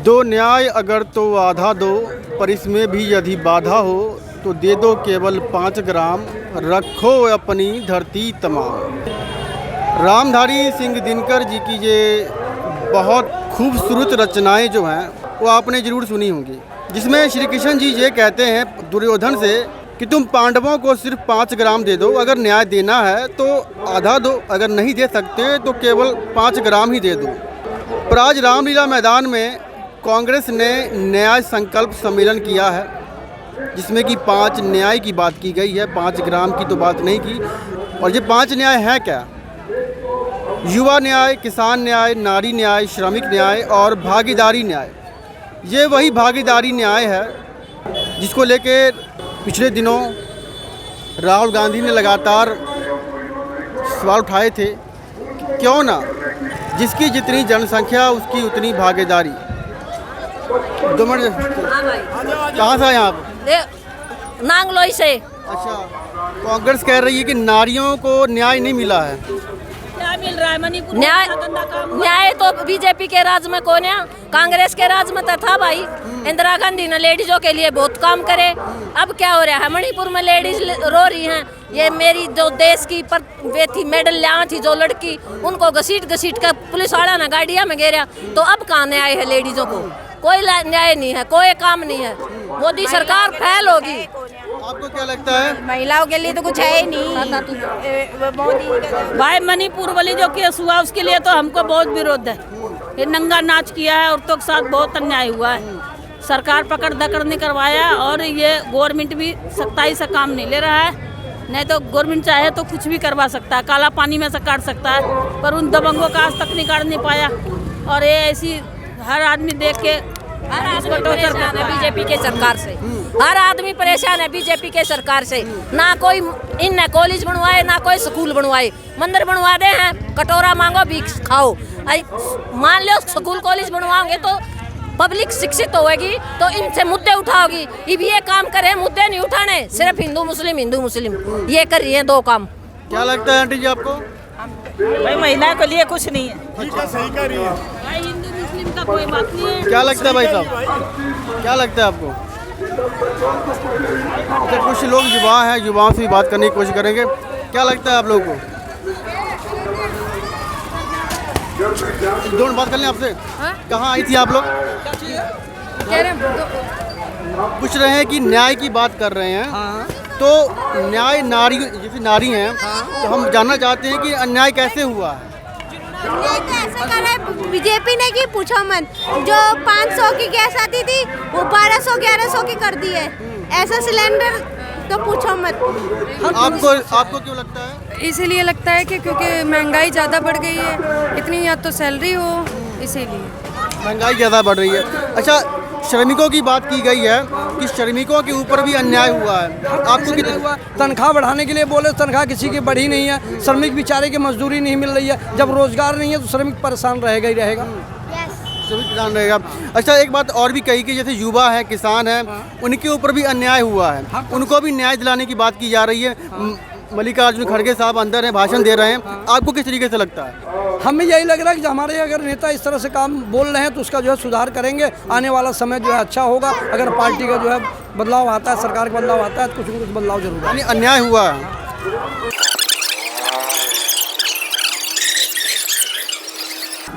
दो न्याय अगर तो आधा दो, पर इसमें भी यदि बाधा हो तो दे दो केवल 5 ग्राम, रखो अपनी धरती तमाम। रामधारी सिंह दिनकर जी की ये बहुत खूबसूरत रचनाएं जो हैं वो आपने ज़रूर सुनी होंगी, जिसमें श्री कृष्ण जी ये कहते हैं दुर्योधन से कि तुम पांडवों को सिर्फ 5 ग्राम दे दो, अगर न्याय देना है तो आधा दो, अगर नहीं दे सकते तो केवल 5 ग्राम ही दे दो। पर आज रामलीला मैदान में कांग्रेस ने न्याय संकल्प सम्मेलन किया है, जिसमें कि 5 न्याय की बात की गई है, 5 ग्राम की तो बात नहीं की। और ये 5 न्याय हैं क्या? युवा न्याय, किसान न्याय, नारी न्याय, श्रमिक न्याय और भागीदारी न्याय। ये वही भागीदारी न्याय है जिसको लेके पिछले दिनों राहुल गांधी ने लगातार सवाल उठाए थे, क्यों ना जिसकी जितनी जनसंख्या उसकी उतनी भागीदारी। 2 मिनट, कहाँ से आए आप? नांगलोई से। अच्छा, कांग्रेस कह रही है कि नारियों को न्याय नहीं मिला है। क्या मिल रहा है मणिपुर? न्याय तो बीजेपी के राज में कौन है? कांग्रेस के राज में तो था भाई। इंदिरा गांधी ने लेडीजों के लिए बहुत काम करे। अब क्या हो रहा है? मणिपुर में लेडीज रो रही हैं। ये मेरी जो देश की पर वे थी मेडल लिया थी जो लड़की, उनको घसीट कर पुलिस वाला ना गाड़िया में घेरा। तो अब कहाँ न्याय है लेडीजों को? कोई न्याय नहीं है, कोई काम नहीं है। मोदी सरकार फेल होगी। आपको क्या लगता है? महिलाओं के लिए तो कुछ है ही नहीं। भाई मणिपुर वाली जो केस हुआ उसके लिए तो हमको बहुत विरोध है। ये नंगा नाच किया है, औरतों के साथ बहुत अन्याय हुआ है। सरकार पकड़ दकड़ नहीं करवाया और ये गवर्नमेंट भी सख्ताई से काम नहीं ले रहा है। नहीं तो गवर्नमेंट चाहे तो कुछ भी करवा सकता है, काला पानी में से काट सकता है, पर उन दबंगों का आज तक नहीं काट नहीं पाया। और ये ऐसी हर आदमी देख के इसको टॉर्चर करना है बीजेपी के सरकार से। हर आदमी परेशान है बीजेपी के सरकार से। ना कोई इन कॉलेज बनवाए, ना कोई स्कूल बनवाए। मंदिर बनवा दे हैं, कटोरा मांगो भीख खाओ। मान लो स्कूल कॉलेज बनवाओगे तो पब्लिक शिक्षित होगी, तो इनसे मुद्दे उठाओगी। ये काम करे, मुद्दे नहीं उठाने, सिर्फ हिंदू मुस्लिम ये कर रही है 2 काम। क्या लगता है आंटी जी आपको? भाई महिला के लिए कुछ नहीं है। सही कह रही है भाई, हिंदू मुस्लिम का कोई बात नहीं है। क्या लगता है भाई साहब, क्या लगता है आपको? अच्छा, कुछ लोग युवा हैं, युवाओं से भी बात करने की कोशिश करेंगे। क्या लगता है आप लोगों को? बात कर लें आपसे। कहाँ आई थी आप लोग? पूछ रहे हैं कि न्याय की बात कर रहे हैं। हाँ। तो न्याय नारी जैसे नारी हैं। हाँ। तो हम जानना चाहते हैं कि अन्याय कैसे हुआ है। अन्याय तो ऐसा करा है बीजेपी ने कि पूछो मत। जो 500 की गैस आती थी वो 1200-1100 की कर दी है। ऐसा सिलेंडर तो पूछो मत। आपको क्यों लगता है? इसीलिए लगता है कि क्योंकि महंगाई ज़्यादा बढ़ गई है, इतनी या तो सैलरी हो, इसीलिए महंगाई ज़्यादा बढ़ रही है। अच्छा, श्रमिकों की बात की गई है कि श्रमिकों के ऊपर भी अन्याय हुआ है। आपको कितना हुआ? तनख्वाह बढ़ाने के लिए बोले, तनख्वाह किसी की बढ़ी नहीं है। श्रमिक बेचारे की मजदूरी नहीं मिल रही है। जब रोजगार नहीं है तो श्रमिक परेशान रहेगा ही रहेगा। श्रमिक परेशान रहेगा। अच्छा, एक बात और भी कही कि जैसे युवा है, किसान है, उनके ऊपर भी अन्याय हुआ है। उनको भी न्याय दिलाने की बात की जा रही है। मल्लिकार्जुन खड़गे साहब अंदर हैं, भाषण दे रहे हैं। आपको किस तरीके से लगता है? हमें यही लग रहा है कि हमारे अगर नेता इस तरह से काम बोल रहे हैं तो उसका जो है सुधार करेंगे। आने वाला समय जो है अच्छा होगा। अगर पार्टी का जो है बदलाव आता है, सरकार का बदलाव आता है, तो कुछ न कुछ बदलाव जरूर है। अन्याय हुआ है।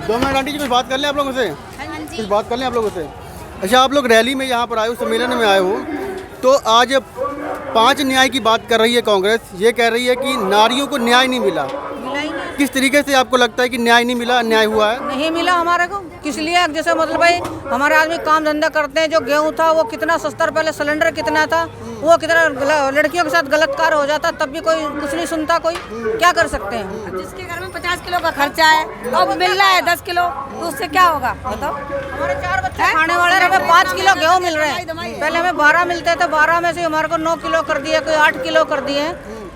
दो मिनट आंटी जी, कुछ बात कर लें आप लोगों से। कुछ बात कर लें आप लोगों से। अच्छा, आप लोग रैली में यहाँ पर आए हो, सम्मेलन में आए हो, तो आज 5 न्याय की बात कर रही है कांग्रेस। ये कह रही है कि नारियों को न्याय नहीं मिला। किस तरीके से आपको लगता है कि न्याय नहीं मिला, अन्याय हुआ है? नहीं मिला हमारे को। किस लिए? जैसे मतलब भाई हमारे आदमी काम धंधा करते हैं। जो गेहूं था वो कितना सस्ता, पहले सिलेंडर कितना था, वो कितना लड़कियों के साथ गलत कार्य हो जाता, तब भी कोई कुछ नहीं सुनता। कोई क्या कर सकते हैं? जिसके घर में 50 किलो का खर्चा है, अब मिल रहा है 10 किलो, तो उससे क्या होगा बताओ? हमारे 4 बच्चे खाने वाले, हमें 5 किलो गेहूँ मिल रहे हैं। पहले हमें 12 मिलते थे, 12 में से हमारे को 9 किलो कर दिए, कोई 8 किलो कर दिए।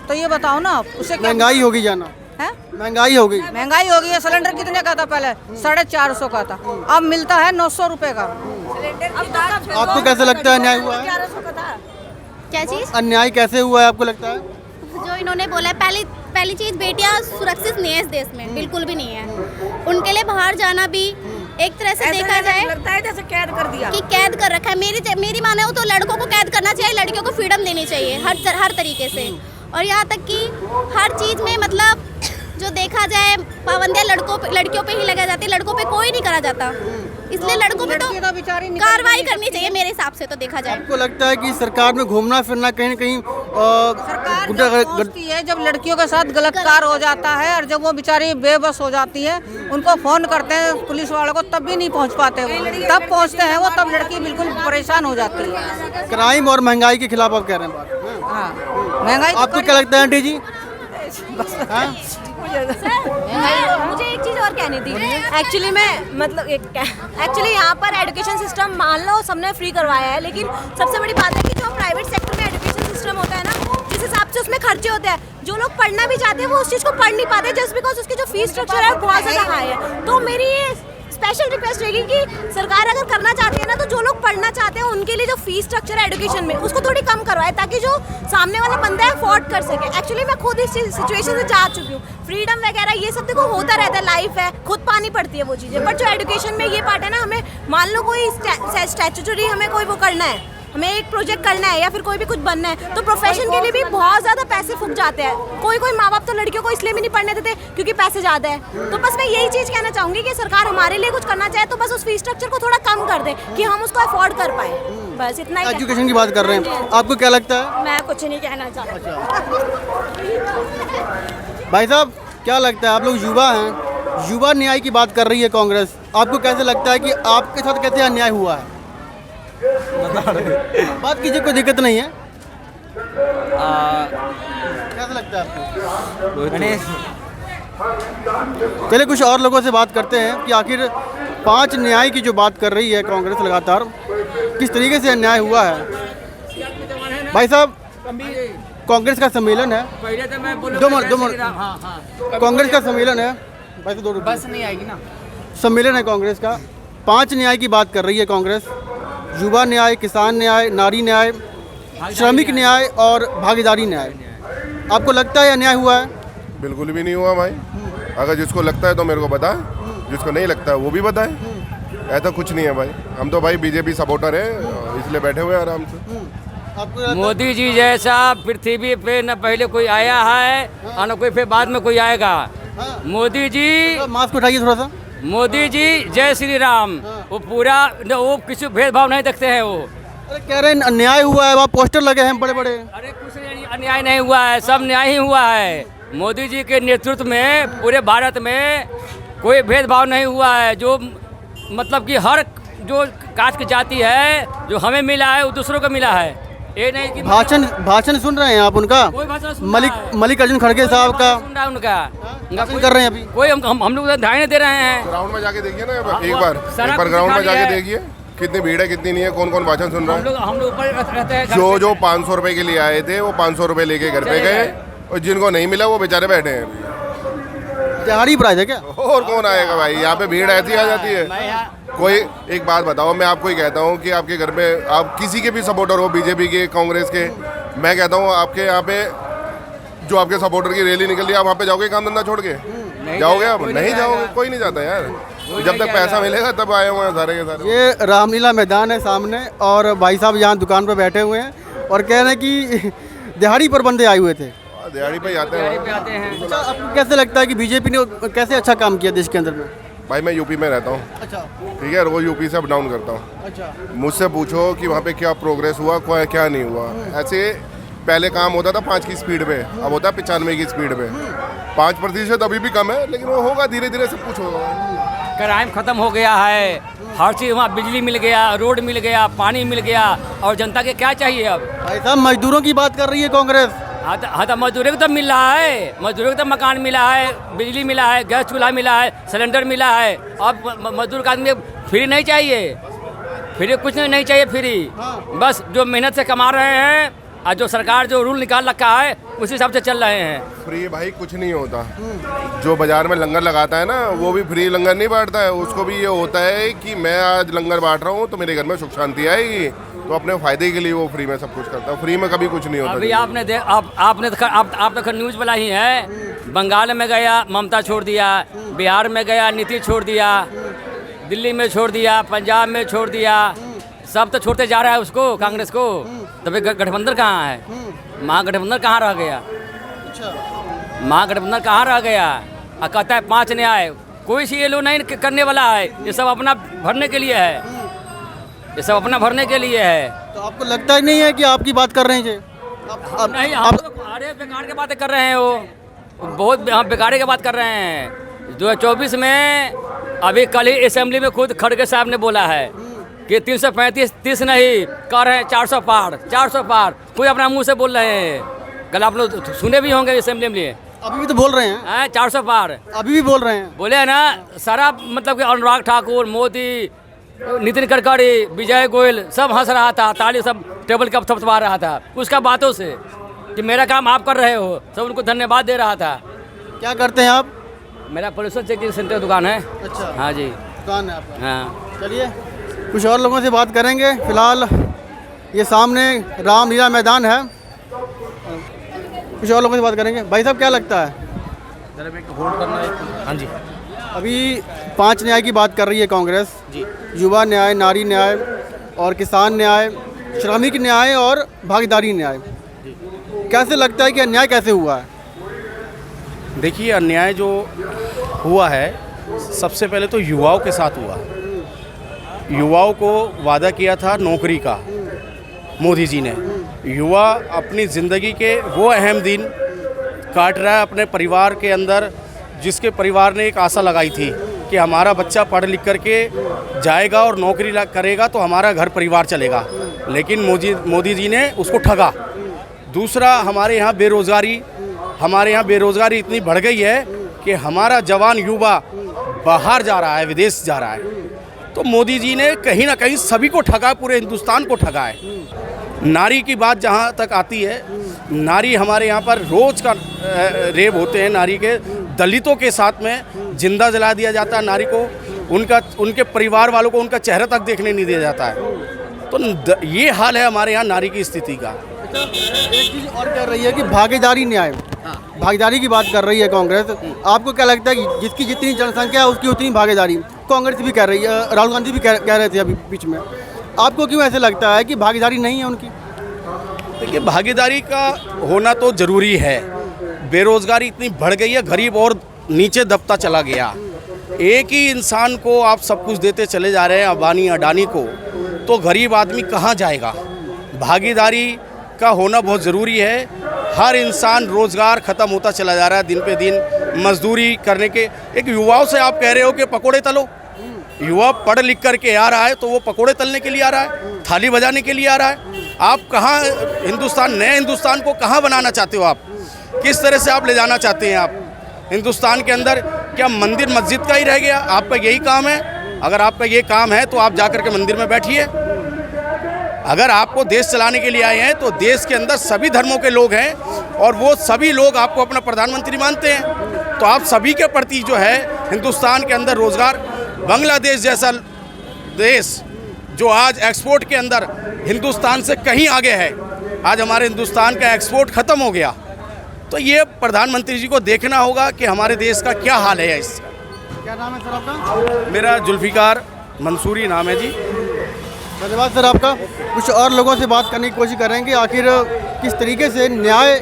तो ये बताओ ना आप, उससे महंगाई होगी जाना है? महंगाई हो गई। महंगाई हो गई है। सिलेंडर कितने का था पहले? 450 का था, अब मिलता है 900 रुपए का। आपको कैसे लगता है अन्याय हुआ है? 1100 का था। क्या चीज़? अन्याय कैसे हुआ है आपको लगता है? जो इन्होंने बोला है, पहली चीज़, बेटियां सुरक्षित नहीं है इस देश में, बिल्कुल भी नहीं है। उनके लिए बाहर जाना भी एक तरह से देखा जाए लगता है जैसे कैद कर दिया। कि कैद कर रखा है। मेरी माने हो तो लड़कों को कैद करना चाहिए, लड़कियों को फ्रीडम देनी चाहिए हर तरीके से। और यहाँ तक कि हर चीज़ में मतलब जो देखा जाए पाबंदियाँ लड़कियों पे ही लगाई जाती है, लड़कों पे कोई नहीं करा जाता। इसलिए लड़कों पे तो कार्रवाई करनी चाहिए मेरे हिसाब से तो देखा जाए। आपको लगता है कि सरकार में घूमना फिरना कहीं न कहीं सरकार जब पहुंचती है, जब लड़कियों के साथ गलत कार्य हो जाता है और जब वो बेचारी बेबस हो जाती है, उनको फोन करते हैं पुलिस वालों को, तब भी नहीं पहुंच पाते वो। तब पहुंचते हैं वो, तब लड़की बिल्कुल परेशान हो जाती है। क्राइम और महंगाई के खिलाफ आप कह रहे हैं बात? हाँ, महंगाई आपको क्या लगता है आंटी जी? हाँ? मुझे एक चीज़ और कहनी थी। एक्चुअली यहाँ पर एजुकेशन सिस्टम मान लो सबने फ्री करवाया है, लेकिन सबसे बड़ी बात है कि जो प्राइवेट सेक्टर में एजुकेशन सिस्टम होता है ना, जिस हिसाब से उसमें खर्चे होते हैं, जो लोग पढ़ना भी चाहते हैं वो उस चीज़ को पढ़ नहीं पाते, जस्ट बिकॉज उसकी जो फीस स्ट्रक्चर है वो बहुत ज़्यादा हाई है। तो मेरी ये स्पेशल रिक्वेस्ट रहेगी कि सरकार अगर करना चाहती है ना, तो जो लोग पढ़ना चाहते हैं उनके लिए जो फीस स्ट्रक्चर है एजुकेशन में, उसको थोड़ी कम करवाए, ताकि जो सामने वाला बंदा है अफोर्ड कर सके। एक्चुअली मैं खुद इस सिचुएशन से जा चुकी हूँ। फ्रीडम वगैरह ये सब देखो होता रहता है, लाइफ है, खुद पानी पड़ती है वो चीज़ें, बट जो एजुकेशन में ये पार्ट है ना, हमें मान लो कोई स्टैट्यूटरी हमें कोई वो करना है, हमें एक प्रोजेक्ट करना है या फिर कोई भी कुछ बनना है, तो प्रोफेशन के लिए भी बहुत ज़्यादा पैसे फूक जाते हैं। कोई माँ बाप तो लड़कियों को इसलिए भी नहीं पढ़ने देते क्योंकि पैसे ज़्यादा है। तो बस मैं यही चीज़ कहना चाहूँगी कि सरकार हमारे लिए कुछ करना चाहे तो बस उस फीस स्ट्रक्चर को थोड़ा कम कर दे कि हम उसको अफोर्ड कर पाए। बस इतना ही। एजुकेशन की बात कर रहे हैं, आपको क्या लगता है? मैं कुछ नहीं कहना चाहती। भाई साहब क्या लगता है, आप लोग युवा हैं, युवा न्याय की बात कर रही है कांग्रेस, आपको कैसे लगता है कि आपके साथ कैसे अन्याय हुआ है? बात कीजिए, कोई दिक्कत नहीं है। कैसा लगता है आपको? चलिए कुछ और लोगों से बात करते हैं कि आखिर 5 न्याय की जो बात कर रही है कांग्रेस लगातार, किस तरीके से अन्याय हुआ है। भाई साहब कांग्रेस का सम्मेलन है, दो मिनट कांग्रेस का सम्मेलन है भाई, तो बस नहीं आएगी ना। सम्मेलन है कांग्रेस का, 5 न्याय की बात कर रही है कांग्रेस, युवा न्याय, किसान न्याय, नारी न्याय, श्रमिक न्याय और भागीदारी न्याय। आपको लगता है अन्याय हुआ है? बिल्कुल भी नहीं हुआ भाई। अगर जिसको लगता है तो मेरे को बताए, जिसको नहीं लगता है वो भी बताए। ऐसा कुछ नहीं है भाई, हम तो भाई बीजेपी सपोर्टर है, इसलिए बैठे हुए हैं आराम से। मोदी जी जैसा पृथ्वी पे न पहले कोई आया है और न कोई फिर बाद में कोई आएगा। मोदी जी, मास्क उठाइए थोड़ा सा। मोदी जी जय श्री राम। वो पूरा वो किसी भेदभाव नहीं देखते हैं वो। अरे कह रहे हैं अन्याय हुआ है, वहाँ पोस्टर लगे हैं बड़े बड़े। अरे कुछ अन्याय नहीं हुआ है, सब न्याय ही हुआ है। मोदी जी के नेतृत्व में पूरे भारत में कोई भेदभाव नहीं हुआ है। जो मतलब कि हर जो कास्ट की जाति है जो हमें मिला है वो दूसरों को मिला है। ये नहीं कि भाषण सुन रहे हैं आप उनका? कोई भाषण सुन मल्लिकार्जुन खड़गे साहब का सुन रहा है उनका, भाषण कर रहे हैं अभी। कोई हम लोग ध्यान नहीं दे रहे हैं। ग्राउंड में जाके देखिए ना एक बार ग्राउंड में जाके देखिए कितनी भीड़ है कितनी नहीं है, कौन कौन भाषण सुन रहा है। हम लोग ऊपर रहते हैं। जो 500 रुपए के लिए आए थे वो 500 रुपए लेके घर पे गए, और जिनको नहीं मिला वो बेचारे बैठे हैं। दिहाड़ी प्राइस है क्या? और कौन आएगा भाई, यहाँ पे भीड़ ऐसी आ जाती है। कोई एक बात बताओ, मैं आपको ही कहता हूँ कि आपके घर में आप किसी के भी सपोर्टर हो, बीजेपी के, कांग्रेस के, मैं कहता हूँ आपके यहाँ पे जो आपके सपोर्टर की रैली निकल रही है, आप वहाँ पे जाओगे काम धंधा छोड़ के? जाओगे आप? नहीं जाओगे, कोई नहीं जाता यार। जब तक पैसा मिलेगा तब आए हुए हैं सारे के सारे। ये रामलीला मैदान है सामने, और भाई साहब यहाँ दुकान पर बैठे हुए हैं और कह रहे हैं कि दिहाड़ी पर बंदे आए हुए थे। दिहाड़ी पे आते हैं। अच्छा, आपको कैसे लगता है कि बीजेपी ने कैसे अच्छा काम किया देश के अंदर में? भाई मैं यूपी में रहता हूँ। अच्छा, ठीक है, रोज यूपी से अप डाउन करता हूँ। अच्छा, मुझसे पूछो कि वहाँ पे क्या प्रोग्रेस हुआ, क्या नहीं हुआ। ऐसे पहले काम होता था 5 की स्पीड पे, अब होता है 95 की स्पीड पे। 5% अभी भी कम है, लेकिन वो होगा, धीरे धीरे सब कुछ होगा। क्राइम खत्म हो गया है, हर चीज़ वहाँ बिजली मिल गया, रोड मिल गया, पानी मिल गया, और जनता के क्या चाहिए अब? भाई साहब मजदूरों की बात कर रही है कांग्रेस। हाँ तो मजदूरों को तो मिल रहा है, मजदूरों को तो मकान मिला है, बिजली मिला है, गैस चूल्हा मिला है, सिलेंडर मिला है। अब मजदूर का आदमी फ्री नहीं चाहिए, फ्री कुछ नहीं चाहिए फ्री। बस जो मेहनत से कमा रहे हैं और जो सरकार जो रूल निकाल रखा है उस हिसाब से चल रहे हैं। फ्री भाई कुछ नहीं होता। जो बाजार में लंगर लगाता है ना, वो भी फ्री लंगर नहीं बांटता है। उसको भी ये होता है कि मैं आज लंगर बांट रहा हूँ तो मेरे घर में सुख शांति आएगी, तो अपने फायदे के लिए वो फ्री में सब कुछ करता है। फ्री में कभी कुछ नहीं होता। अभी आप तो न्यूज़ वाला ही है। बंगाल में गया ममता छोड़ दिया, बिहार में गया नीतीश छोड़ दिया, दिल्ली में छोड़ दिया, पंजाब में छोड़ दिया, सब तो छोड़ते जा रहा है उसको, कांग्रेस को। तो फिर गठबंधन कहाँ है? महागठबंधन कहाँ रह गया? महागठबंधन कहाँ रह गया? और कहता है 5 न्याय, कोई सी ये लोग नहीं करने वाला है, ये सब अपना भरने के लिए है, ये सब अपना भरने के लिए है। तो आपको लगता ही नहीं है कि आपकी बात कर रहे हैं जी? नहीं, आप तो अरे बेकार की बातें कर रहे हैं, वो बहुत हम बेकार की बात कर रहे हैं। 2024 में अभी कल ही असेंबली में खुद खड़गे साहब ने बोला है कि 335 नहीं कर रहे हैं, 400 पार, 400 पार, कोई अपना मुंह से बोल रहे हैं। कल आप लोग सुने भी होंगे असेंबली में, अभी भी तो बोल रहे हैं 400 पार, अभी भी बोल रहे हैं। बोले है ना। सारा मतलब कि अनुराग ठाकुर, मोदी, नितिन गडकरी, विजय गोयल सब हंस रहा था, ताली सब टेबल कप थपथपा रहा था उसका बातों से कि मेरा काम आप कर रहे हो, सब उनको धन्यवाद दे रहा था। क्या करते हैं आप? मेरा पोल्यूशन चेकिंग सेंटर दुकान है। अच्छा, हाँ जी, दुकान है आपका। हाँ। चलिए कुछ और लोगों से बात करेंगे। फिलहाल ये सामने रामलीला मैदान है, कुछ और लोगों से बात करेंगे। भाई साहब क्या लगता है? हाँ जी, अभी 5 न्याय की बात कर रही है कांग्रेस जी, युवा न्याय, नारी न्याय और किसान न्याय, श्रमिक न्याय और भागीदारी न्याय। कैसे लगता है कि अन्याय कैसे हुआ है? देखिए अन्याय जो हुआ है सबसे पहले तो युवाओं के साथ हुआ। युवाओं को वादा किया था नौकरी का मोदी जी ने। युवा अपनी ज़िंदगी के वो अहम दिन काट रहा है अपने परिवार के अंदर, जिसके परिवार ने एक आशा लगाई थी कि हमारा बच्चा पढ़ लिख करके जाएगा और नौकरी करेगा तो हमारा घर परिवार चलेगा, लेकिन मोदी जी ने उसको ठगा। दूसरा, हमारे यहाँ बेरोज़गारी इतनी बढ़ गई है कि हमारा जवान युवा बाहर जा रहा है, विदेश जा रहा है। तो मोदी जी ने कहीं ना कहीं सभी को ठगा, पूरे हिंदुस्तान को ठगा है। नारी की बात जहाँ तक आती है, नारी हमारे यहाँ पर रोज़ का रेप होते हैं नारी के। दलितों के साथ में जिंदा जला दिया जाता है नारी को, उनके परिवार वालों को उनका चेहरा तक देखने नहीं दिया जाता है। तो ये हाल है हमारे यहाँ नारी की स्थिति का। एक चीज़ और कह रही है कि भागीदारी न्याय, भागीदारी की बात कर रही है कांग्रेस। आपको क्या लगता है कि जिसकी जितनी जनसंख्या है उसकी उतनी भागीदारी? कांग्रेस भी कह रही है, राहुल गांधी भी कह रहे थे अभी बीच में। आपको क्यों ऐसे लगता है कि भागीदारी नहीं है उनकी? देखिए भागीदारी का होना तो ज़रूरी है। बेरोज़गारी इतनी बढ़ गई है, गरीब और नीचे दबता चला गया। एक ही इंसान को आप सब कुछ देते चले जा रहे हैं, अंबानी अडानी को, तो गरीब आदमी कहाँ जाएगा? भागीदारी का होना बहुत ज़रूरी है। हर इंसान, रोज़गार ख़त्म होता चला जा रहा है दिन पे दिन। मजदूरी करने के एक युवाओं से आप कह रहे हो कि पकोड़े तलो। युवा पढ़ लिख करके आ रहा है तो वो पकोड़े तलने के लिए आ रहा है, थाली बजाने के लिए आ रहा है। आप कहाँ नए हिंदुस्तान को कहाँ बनाना चाहते हो? आप किस तरह से आप ले जाना चाहते हैं? आप हिंदुस्तान के अंदर क्या मंदिर मस्जिद का ही रह गया? आपका यही काम है? अगर आपका ये काम है तो आप जा कर के मंदिर में बैठिए। अगर आपको देश चलाने के लिए आए हैं तो देश के अंदर सभी धर्मों के लोग हैं और वो सभी लोग आपको अपना प्रधानमंत्री मानते हैं। तो आप सभी के प्रति जो है हिंदुस्तान के अंदर रोज़गार, बांग्लादेश जैसा देश जो आज एक्सपोर्ट के अंदर हिंदुस्तान से कहीं आगे है, आज हमारे हिंदुस्तान का एक्सपोर्ट ख़त्म हो गया। तो ये प्रधानमंत्री जी को देखना होगा कि हमारे देश का क्या हाल है। इस क्या नाम है सर आपका? मेरा जुल्फ़िकार मंसूरी नाम है जी। धन्यवाद सर आपका। कुछ और लोगों से बात करने की कोशिश करेंगे, आखिर किस तरीके से न्याय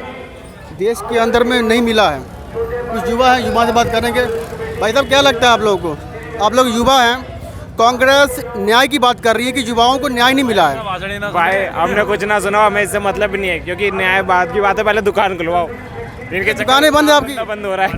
देश के अंदर में नहीं मिला है। कुछ युवा हैं, युवा से बात करेंगे। भाई साहब क्या लगता है आप लोगों को? आप लोग युवा हैं, कांग्रेस न्याय की बात कर रही है कि युवाओं को न्याय नहीं मिला है। भाई हमने कुछ ना सुना, हमें इससे मतलब नहीं है, क्योंकि न्याय बाद की बात है। पहले दुकान खुलवाओ, इनके दुकानें बंद है आपकी? बंद हो रहा है,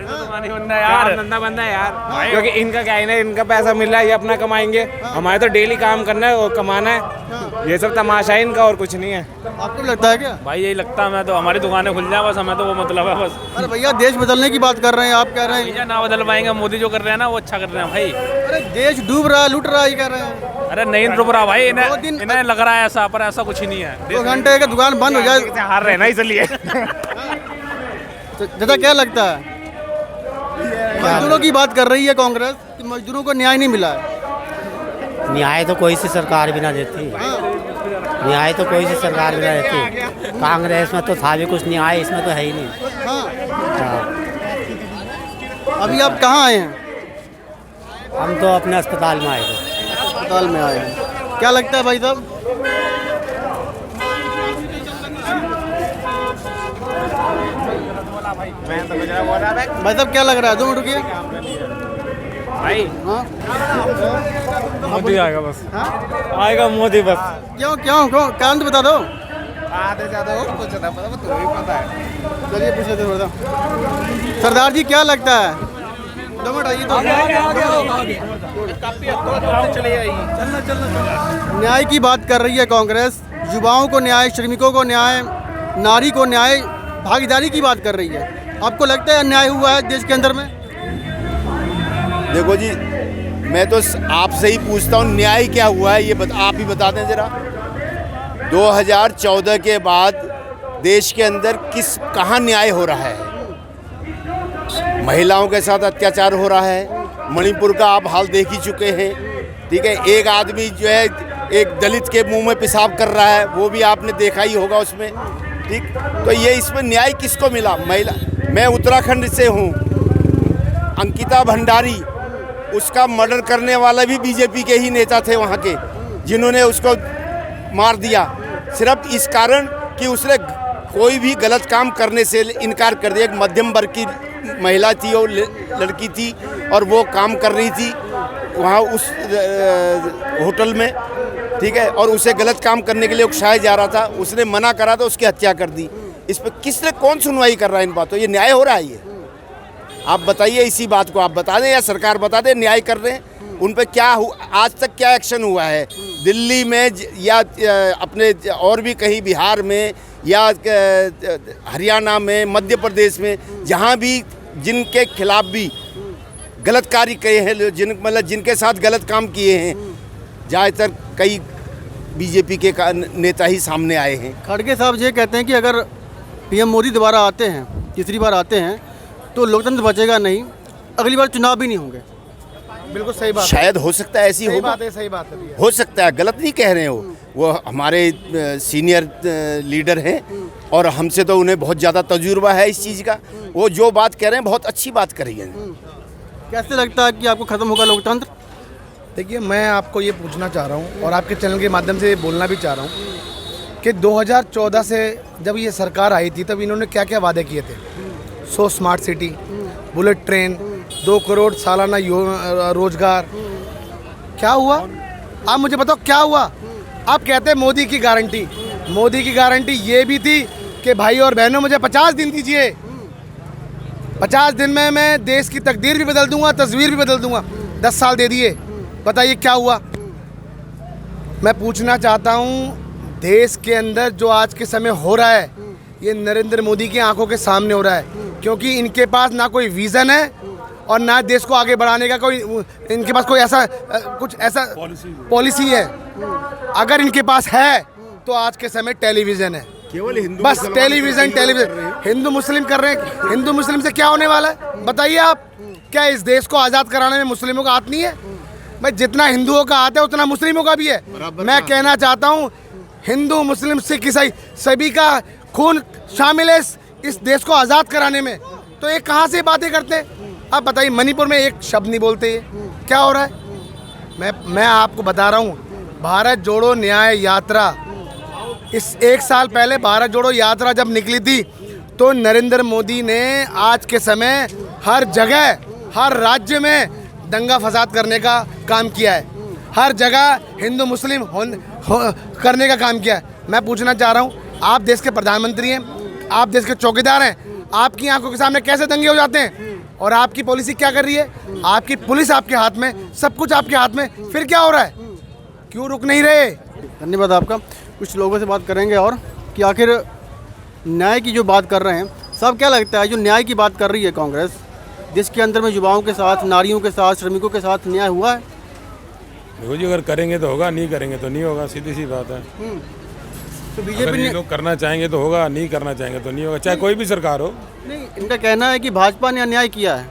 यार धंधा बंद है यार, क्योंकि इनका क्या है ना, इनका पैसा मिल रहा है, ये अपना कमाएंगे। हमारे तो डेली काम करना है और कमाना है। ये सब तमाशा है इनका और कुछ नहीं है। आपको लगता है क्या? भाई यही लगता है, मैं तो हमारी दुकानें खुल जाए बस, हमें तो वो मतलब है बस। अरे भैया देश बदलने की बात कर रहे हैं, आप कह रहे हैं ना बदल पाएंगे। मोदी जो कर रहे हैं ना वो अच्छा कर रहे हैं भाई। अरे देश डूब रहा है, लूट रहा है, ये कह रहे हैं। अरे नहीं डूब रहा भाई, इन्हें लग रहा है ऐसा, पर ऐसा कुछ ही नहीं है। 2 घंटे का दुकान बंद हो जाए, हार रहे ना इसलिए। दादा क्या लगता है? मजदूरों की बात कर रही है कांग्रेस कि मजदूरों को न्याय नहीं मिला है। न्याय तो कोई सी सरकार भी ना देती, न्याय तो कोई सी सरकार भी ना देती। कांग्रेस में तो था भी कुछ न्याय, इसमें तो है ही नहीं। हाँ। अभी आप कहाँ आए हैं? हम तो अपने अस्पताल में आए थे। अस्पताल में आए हैं। क्या लगता है भाई साहब? भाई साहब क्या लग रहा है? 2 मिनट रुकिए भाई। हाँ मोदी आएगा बस। हाँ? आएगा मोदी बस। क्यों क्यों क्यों कारण तो बता दो। आधे ज्यादा हो कुछ ज्यादा पता तुम्हें पता है। चलिए पूछ लेते हैं थोड़ा। सरदार जी क्या लगता है? 2 मिनट आइए तो। न्याय की बात कर रही है कांग्रेस, युवाओं को न्याय, श्रमिकों को न्याय, नारी को न्याय, भागीदारी की बात कर रही है। आपको लगता है अन्याय हुआ है देश के अंदर में? देखो जी, मैं तो आपसे ही पूछता हूँ न्याय क्या हुआ है, ये आप ही बता दें ज़रा। 2014 के बाद देश के अंदर कहाँ न्याय हो रहा है? महिलाओं के साथ अत्याचार हो रहा है। मणिपुर का आप हाल देख ही चुके हैं, ठीक है। एक आदमी जो है एक दलित के मुंह में पेशाब कर रहा है, वो भी आपने देखा ही होगा उसमें, ठीक। तो ये इसमें न्याय किसको मिला? महिला। मैं उत्तराखंड से हूँ, अंकिता भंडारी, उसका मर्डर करने वाला भी बीजेपी के ही नेता थे वहाँ के, जिन्होंने उसको मार दिया सिर्फ इस कारण कि उसने कोई भी गलत काम करने से इनकार कर दिया। एक मध्यम वर्ग की महिला थी और लड़की थी और वो काम कर रही थी वहाँ उस होटल में, ठीक है, और उसे गलत काम करने के लिए उकसाया जा रहा था, उसने मना करा तो उसकी हत्या कर दी। इस पर किसने कौन सुनवाई कर रहा है इन बातों? ये न्याय हो रहा है? ये आप बताइए, इसी बात को आप बता दें या सरकार बता दें न्याय कर रहे हैं। उन पर क्या आज तक क्या एक्शन हुआ है? दिल्ली में या अपने और भी कहीं बिहार में या हरियाणा में, मध्य प्रदेश में, जहाँ भी जिनके खिलाफ भी गलत कार्य किए हैं, जिनके साथ गलत काम किए हैं, ज़्यादातर कई बीजेपी के नेता ही सामने आए हैं। खड़गे साहब ये कहते हैं कि अगर पीएम मोदी दोबारा आते हैं, तीसरी बार आते हैं, तो लोकतंत्र बचेगा नहीं, अगली बार चुनाव भी नहीं होंगे। बिल्कुल सही बात। शायद हो सकता है, ऐसी होगा, सही बात है, हो सकता है, गलत नहीं कह रहे हो। वो हमारे सीनियर लीडर हैं और हमसे तो उन्हें बहुत ज़्यादा तजुर्बा है इस चीज़ का। वो जो बात कह रहे हैं बहुत अच्छी बात कर रही है। कैसे लगता है कि आपको ख़त्म होगा लोकतंत्र? देखिए, मैं आपको ये पूछना चाह रहा हूँ और आपके चैनल के माध्यम से बोलना भी चाह रहा हूँ कि 2014 से जब ये सरकार आई थी तब इन्होंने क्या क्या वादे किए थे। 100 smart city, bullet train, 2 crore सालाना रोजगार। क्या हुआ? आप मुझे बताओ क्या हुआ? आप कहते हैं मोदी की गारंटी। मोदी की गारंटी ये भी थी कि भाई और बहनों मुझे 50 दिन दीजिए, 50 दिन में मैं देश की तकदीर भी बदल दूंगा, तस्वीर भी बदल दूंगा। 10 साल दे दिए, बताइए क्या हुआ? मैं पूछना चाहता हूँ, देश के अंदर जो आज के समय हो रहा है ये नरेंद्र मोदी की आंखों के सामने हो रहा है, क्योंकि इनके पास ना कोई विज़न है और ना देश को आगे बढ़ाने का कोई इनके पास कोई ऐसा कुछ ऐसा पॉलिसी है। अगर इनके पास है तो आज के समय टेलीविज़न है, केवल हिंदू, बस टेलीविज़न हिंदू मुस्लिम कर रहे हैं। हिंदू मुस्लिम से क्या होने वाला है बताइए आप? क्या इस देश को आज़ाद कराने में मुस्लिमों का हाथ नहीं है? भाई, जितना हिंदुओं का हाथ है उतना मुस्लिमों का भी है। मैं कहना चाहता हूँ, हिंदू मुस्लिम सिख ईसाई सभी का खून शामिल है इस देश को आज़ाद कराने में। तो ये कहाँ से बातें करते हैं? आप बताइए, मणिपुर में एक शब्द नहीं बोलते, ये क्या हो रहा है? मैं आपको बता रहा हूँ, भारत जोड़ो न्याय यात्रा, इस 1 साल पहले भारत जोड़ो यात्रा जब निकली थी तो नरेंद्र मोदी ने आज के समय हर जगह, हर राज्य में दंगा फसाद करने का काम किया है, हर जगह हिंदू मुस्लिम करने का काम किया है। मैं पूछना चाह रहा हूँ, आप देश के प्रधानमंत्री हैं, आप देश के चौकीदार हैं, आपकी आंखों के सामने कैसे दंगे हो जाते हैं? और आपकी पॉलिसी क्या कर रही है? आपकी पुलिस आपके हाथ में, सब कुछ आपके हाथ में, फिर क्या हो रहा है? क्यों रुक नहीं रहे? धन्यवाद आपका। कुछ लोगों से बात करेंगे और कि आखिर न्याय की जो बात कर रहे हैं, सब क्या लगता है जो न्याय की बात कर रही है कांग्रेस, देश के अंदर में युवाओं के साथ, नारियों के साथ, श्रमिकों के साथ न्याय हुआ है? देखो जी, अगर करेंगे तो होगा, नहीं करेंगे तो नहीं होगा, सीधी सी बात है। तो बीजेपी ने लोग करना चाहेंगे तो होगा, नहीं करना चाहेंगे तो नहीं होगा, चाहे कोई भी सरकार हो। नहीं, इनका कहना है कि भाजपा ने अन्याय किया है।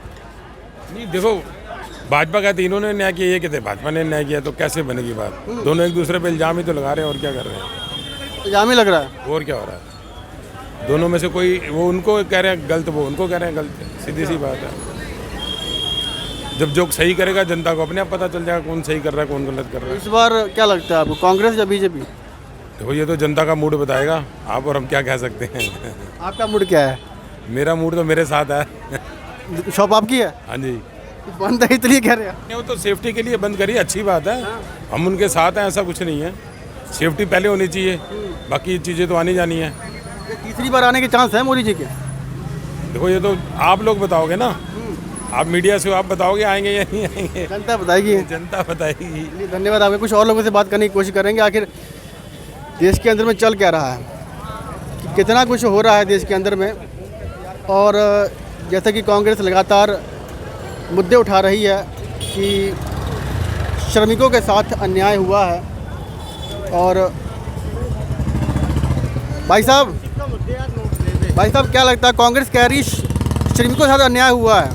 नहीं, देखो, भाजपा कहते इन्होंने न्याय किया, ये कहते भाजपा ने न्याय किया, तो कैसे बनेगी बात? दोनों एक दूसरे पे इल्जाम ही तो लगा रहे हैं, और क्या कर रहे हैं? इल्जाम ही लग रहा है। और क्या हो रहा है? दोनों में से कोई, वो उनको कह रहे हैं गलत, वो उनको कह रहे हैं गलत, सीधी सी बात है। जब जो सही करेगा जनता को अपने आप पता चल जाएगा कौन सही कर रहा है कौन गलत कर रहा है। इस बार क्या लगता है आपको, कांग्रेस या बीजेपी? देखो ये तो जनता का मूड बताएगा, आप और हम क्या कह सकते हैं। आपका मूड क्या है? मेरा मूड तो मेरे साथ है। शॉप आपकी है? हाँ जी। बंद है इसलिए कह रहे हैं? वो तो सेफ्टी के लिए बंद करिए, अच्छी बात है। हम उनके साथ हैं, ऐसा कुछ नहीं है। सेफ्टी पहले होनी चाहिए, बाकी चीज़ें तो आनी जानी है। ये तीसरी बार आने के चांस है मोदी जी के? देखो ये तो आप लोग बताओगे ना, आप मीडिया से आप बताओगे आएंगे या नहीं आएंगे, जनता बताएगी। जनता बताएगी। चलिए, धन्यवाद आपके। कुछ और लोगों से बात करने की कोशिश करेंगे, आखिर देश के अंदर में चल क्या रहा है, कि कितना कुछ हो रहा है देश के अंदर में। और जैसा कि कांग्रेस लगातार मुद्दे उठा रही है कि श्रमिकों के साथ अन्याय हुआ है। और भाई साहब क्या लगता है, कांग्रेस कह रही श्रमिकों के साथ अन्याय हुआ है?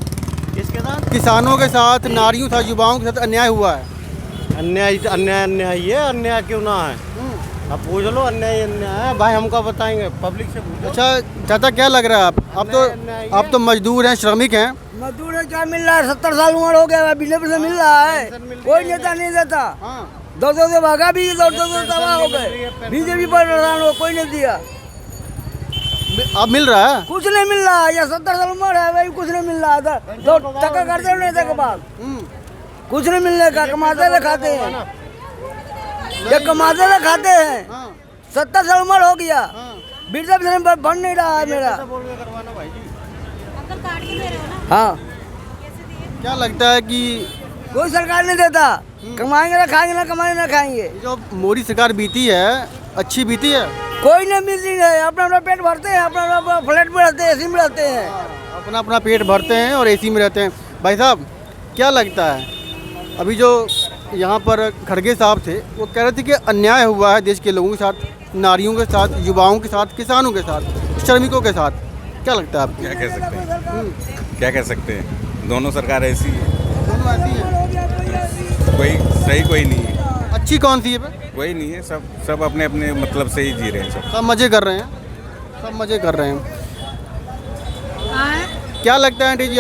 किसके साथ? किसानों के साथ, नारियों के साथ, युवाओं के साथ अन्याय हुआ है। अन्याय ये अन्याय क्यों ना है? अब पूछ लो, अन्याय है भाई, हमको बताएंगे, पब्लिक से पूछो। अच्छा चाचा, क्या लग रहा है आप तो मजदूर हैं, श्रमिक हैं। मजदूर है, क्या मिल रहा है? 70 साल उम्र हो गया, बीजेपी से मिल रहा है, कोई नेता नहीं देता। 200 से भागा भी, 200 तबाह हो गए, बीजेपी पर प्रधान हो, कोई नहीं दिया। अब मिल रहा है? कुछ नहीं मिल रहा है, या 70 साल उम्र है भाई, कुछ नहीं मिल रहा था। 2 टका करते नहीं थे के बाद, कुछ नहीं मिलने का, कमाते हुए खाते हैं, ये कमाते हुए खाते हैं। 70 साल उम्र हो गया, वृद्धा पेंशन बन नहीं रहा है मेरा। हाँ, क्या लगता है कि कोई सरकार नहीं देता, कमाएंगे ना खाएंगे, ना कमाएंगे ना खाएंगे। जो मोदी सरकार बीती है, अच्छी बीती है? कोई नहीं मिलती है, अपना अपना पेट भरते हैं, अपना अपना फ्लैट में रहते हैं, एसी में रहते हैं, अपना अपना पेट भरते हैं और एसी में रहते हैं। भाई साहब क्या लगता है, अभी जो यहाँ पर खड़गे साहब थे, वो कह रहे थे कि अन्याय हुआ है देश के लोगों के साथ, नारियों के साथ, युवाओं के साथ, किसानों के साथ, श्रमिकों के साथ। क्या लगता है आपको? क्या कह सकते हैं, क्या कह सकते हैं, दोनों सरकार ऐसी है, दोनों ऐसी है, कोई सही कोई नहीं है। अच्छी कौन सी है? कोई नहीं है, सब अपने अपने मतलब से ही जी रहे हैं, सब मज़े कर रहे हैं, सब मज़े कर रहे हैं। क्या लगता है आंटी जी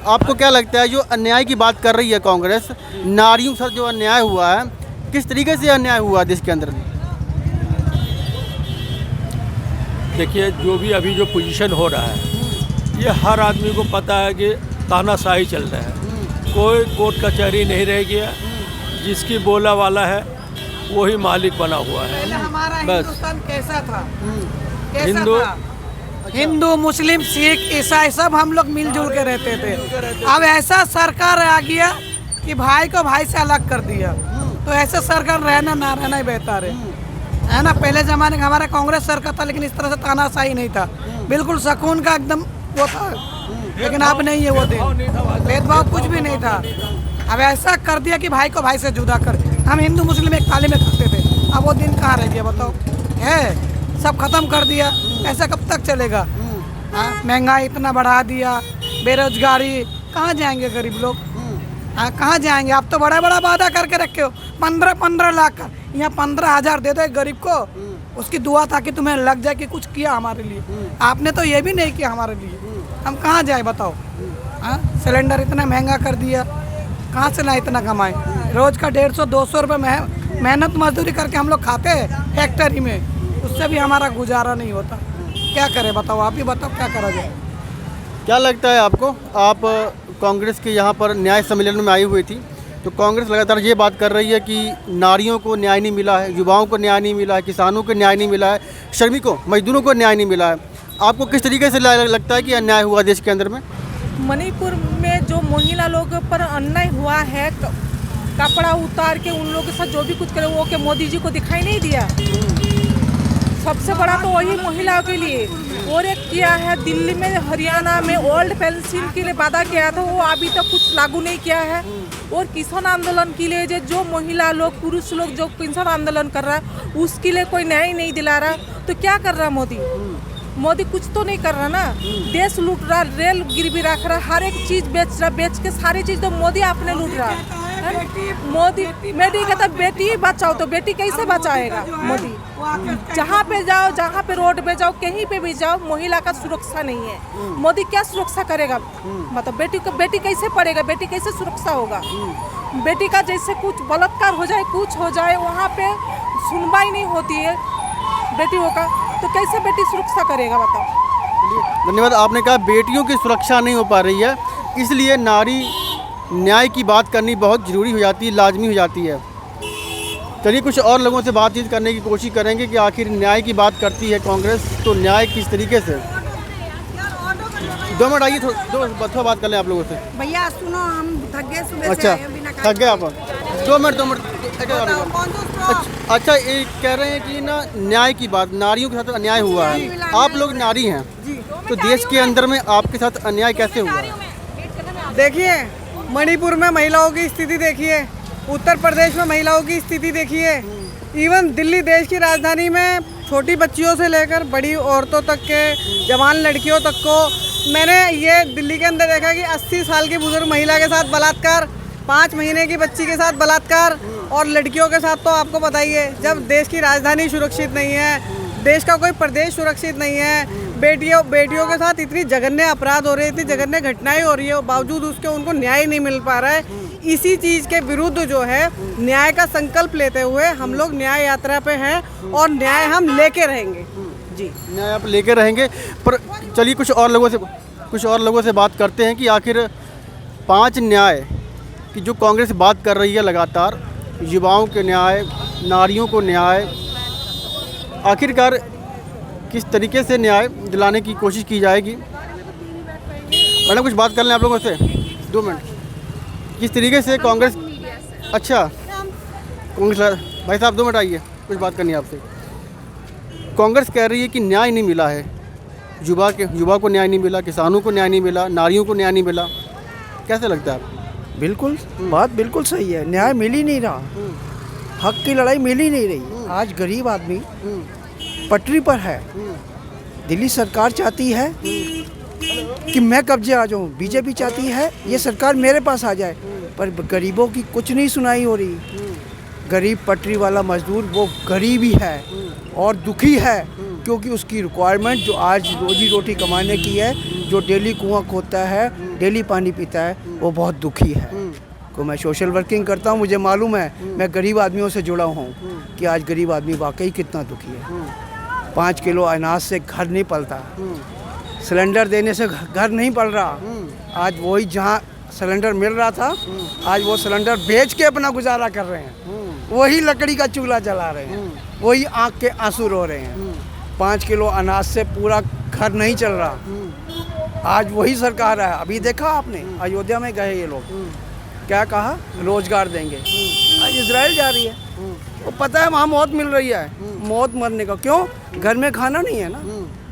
आपको क्या लगता है, जो अन्याय की बात कर रही है कांग्रेस, नारियों के साथ जो अन्याय हुआ है, किस तरीके से अन्याय हुआ देश के अंदर? देखिए, जो भी अभी जो पोजीशन हो रहा है, ये हर आदमी को पता है कि तानाशाही चल रहा है, कोई कोर्ट कचहरी नहीं रह गया, जिसकी बोला वाला है वही मालिक बना हुआ है। पहले हमारा बस हिंदुस्तान कैसा था? हिंदू मुस्लिम, सिख, ईसाई सब हम लोग मिलजुल के रहते थे। अब ऐसा सरकार आ गया कि भाई को भाई से अलग कर दिया, तो ऐसे सरकार रहना ना रहना ही बेहतर है ना। पहले जमाने का हमारा कांग्रेस सरकार था, लेकिन इस तरह से तानाशाही नहीं था, बिल्कुल सुकून का एकदम वो था। लेकिन अब नहीं है वो दिन, भेदभाव कुछ भी नहीं था। अब ऐसा कर दिया कि भाई को भाई से जुदा कर। हम हिंदू मुस्लिम एक थाली में खाते थे, अब वो दिन कहाँ रह गया बताओ? है सब खत्म कर दिया, ऐसा कब तक चलेगा? महंगाई इतना बढ़ा दिया, बेरोजगारी, कहाँ जाएंगे गरीब लोग? कहाँ जाएंगे? आप तो बड़ा बड़ा वादा करके रखे हो, 15-15 लाख का, यहाँ 15,000 दे दो गरीब को, उसकी दुआ था कि तुम्हें लग जाए कि कुछ किया हमारे लिए। आपने तो ये भी नहीं किया हमारे लिए, हम कहाँ जाए बताओ? सिलेंडर इतना महंगा कर दिया, कहाँ से ना इतना कमाए? रोज का 150-200 रुपये मेहनत मजदूरी करके हम लोग खाते हैं फैक्ट्री में, उससे भी हमारा गुजारा नहीं होता। क्या करें बताओ? आप ही बताओ क्या करा जाए? क्या लगता है आपको? आप कांग्रेस के यहाँ पर न्याय सम्मेलन में आई हुई थी, तो कांग्रेस लगातार ये बात कर रही है कि नारियों को न्याय नहीं मिला है, युवाओं को न्याय नहीं मिला है, किसानों को न्याय नहीं मिला है, श्रमिकों मजदूरों को न्याय नहीं मिला है। आपको किस तरीके से लगता है कि अन्याय हुआ देश के अंदर में? मणिपुर में जो महिला लोगों पर अन्याय हुआ है, कपड़ा उतार के उन लोगों के साथ जो भी कुछ करे, वो के मोदी जी को दिखाई नहीं दिया? सबसे बड़ा तो वही महिलाओं के लिए। और एक किया है दिल्ली में, हरियाणा में ओल्ड पेंशन के लिए वादा किया था, वो अभी तक कुछ लागू नहीं किया है। और किसान आंदोलन के लिए जो महिला लोग, पुरुष लोग जो किसान आंदोलन कर रहा है, उसके लिए कोई न्याय नहीं दिला रहा। तो क्या कर रहा मोदी? मोदी कुछ तो नहीं कर रहा ना। देश लूट रहा, रेल गिरवी रख रहा, हर एक चीज बेच रहा, बेच के सारी चीज तो मोदी आपने लूट रहा मोदी कहता बेटी बचाओ, तो बेटी कैसे बचाएगा मोदी? जहाँ पे जाओ, जहाँ पे रोड पे जाओ, कहीं पे भी जाओ, महिला का सुरक्षा नहीं है। मोदी क्या सुरक्षा करेगा? मतलब बेटी कैसे पढ़ेगा, बेटी कैसे सुरक्षा होगा? बेटी का जैसे कुछ बलात्कार हो जाए, कुछ हो जाए, वहाँ पे सुनवाई नहीं होती है बेटियों का, तो कैसे बेटी सुरक्षा करेगा बताओ? धन्यवाद। आपने कहा बेटियों की सुरक्षा नहीं हो पा रही है, इसलिए नारी न्याय की बात करनी बहुत ज़रूरी हो जाती है, लाजमी हो जाती है। चलिए कुछ और लोगों से बातचीत करने की कोशिश करेंगे कि आखिर न्याय की बात करती है कांग्रेस तो न्याय किस तरीके से। 2 मिनट आइए, थोड़ा बात कर लें आप लोगों से। भैया सुनो, हम थक गए सुबह अच्छा, थक गए आप? 2 मिनट अच्छा, ये कह रहे हैं कि ना न्याय की बात, नारियों के साथ अन्याय हुआ है। आप लोग नारी हैं, तो देश के अंदर में आपके साथ अन्याय कैसे हुआ है? देखिए, मणिपुर में महिलाओं की स्थिति देखिए, उत्तर प्रदेश में महिलाओं की स्थिति देखिए, इवन दिल्ली देश की राजधानी में छोटी बच्चियों से लेकर बड़ी औरतों तक के, जवान लड़कियों तक को मैंने ये दिल्ली के अंदर देखा कि 80 साल की बुजुर्ग महिला के साथ बलात्कार, 5 महीने की बच्ची के साथ बलात्कार, और लड़कियों के साथ तो आपको बताइए, जब देश की राजधानी सुरक्षित नहीं है, देश का कोई प्रदेश सुरक्षित नहीं है, बेटियों के साथ इतनी जघन्य अपराध हो रहे हैं, इतनी जघन्य घटनाएं हो रही है, बावजूद उसके उनको न्याय नहीं मिल पा रहा है। इसी चीज़ के विरुद्ध जो है न्याय का संकल्प लेते हुए हम लोग न्याय यात्रा पे हैं, और न्याय हम लेके रहेंगे। जी, न्याय आप लेके रहेंगे। पर चलिए कुछ और लोगों से बात करते हैं कि आखिर 5 न्याय की जो कांग्रेस बात कर रही है लगातार, युवाओं के न्याय, नारियों को न्याय, आखिरकार किस तरीके से न्याय दिलाने की कोशिश की जाएगी। मैडम कुछ बात कर लें आप लोगों से, 2 मिनट। किस तरीके से कांग्रेस, अच्छा कांग्रेस भाई साहब 2 मिनट आइए, कुछ बात करनी है आपसे। कांग्रेस कह रही है कि न्याय नहीं मिला है, युवा को न्याय नहीं मिला, किसानों को न्याय नहीं मिला, नारियों को न्याय नहीं मिला, कैसे लगता है आपको? बिल्कुल, बात बिल्कुल सही है, न्याय मिल ही नहीं रहा, हक की लड़ाई मिल ही नहीं रही। आज गरीब आदमी पटरी पर है। दिल्ली सरकार चाहती है कि मैं कब्जे आ जाऊं, बीजेपी चाहती है ये सरकार मेरे पास आ जाए, पर गरीबों की कुछ नहीं सुनाई हो रही। गरीब पटरी वाला मजदूर वो गरीब ही है और दुखी है, क्योंकि उसकी रिक्वायरमेंट जो आज रोजी रोटी कमाने की है, जो डेली कुआं खोदता है, डेली पानी पीता है, वो बहुत दुखी है। को मैं सोशल वर्किंग करता हूँ, मुझे मालूम है, मैं गरीब आदमियों से जुड़ा हूँ कि आज गरीब आदमी वाकई कितना दुखी है। 5 किलो अनाज से घर नहीं पलता, सिलेंडर देने से घर नहीं पल रहा। आज वही जहाँ सिलेंडर मिल रहा था, आज वो सिलेंडर बेच के अपना गुजारा कर रहे हैं, वही लकड़ी का चूल्हा जला रहे हैं, वही आँख के आंसू रो रहे हैं। 5 किलो अनाज से पूरा घर नहीं चल रहा। आज वही सरकार है। अभी देखा आपने, अयोध्या में गए ये लोग, क्या कहा, रोजगार देंगे। आज इजराइल जा रही है, वो पता है वहाँ मौत मिल रही है, मौत मरने का क्यों, घर में खाना नहीं है ना,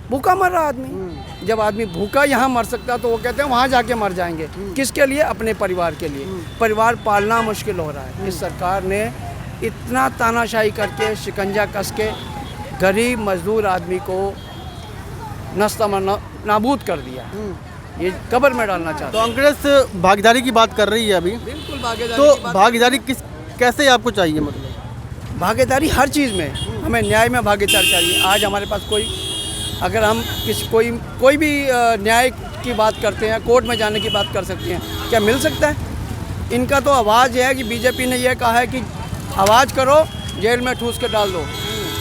भूखा मर रहा आदमी। जब आदमी भूखा यहाँ मर सकता तो वो कहते हैं वहाँ जाके मर जाएंगे। किसके लिए, अपने परिवार के लिए। परिवार पालना मुश्किल हो रहा है। इस सरकार ने इतना तानाशाही करके, शिकंजा कस के गरीब मजदूर आदमी को नाबूद कर दिया, ये कब्र में डालना चाहता है। कांग्रेस भागीदारी की बात कर रही है अभी, बिल्कुल भागीदारी। तो भागीदारी कैसे आपको चाहिए? मतलब भागीदारी हर चीज़ में, हमें न्याय में भागीदारी चाहिए। आज हमारे पास अगर हम कोई भी न्याय की बात करते हैं, कोर्ट में जाने की बात कर सकते हैं, क्या मिल सकता है? इनका तो आवाज़ है कि बीजेपी ने यह कहा है कि आवाज़ करो, जेल में ठूस के डाल दो।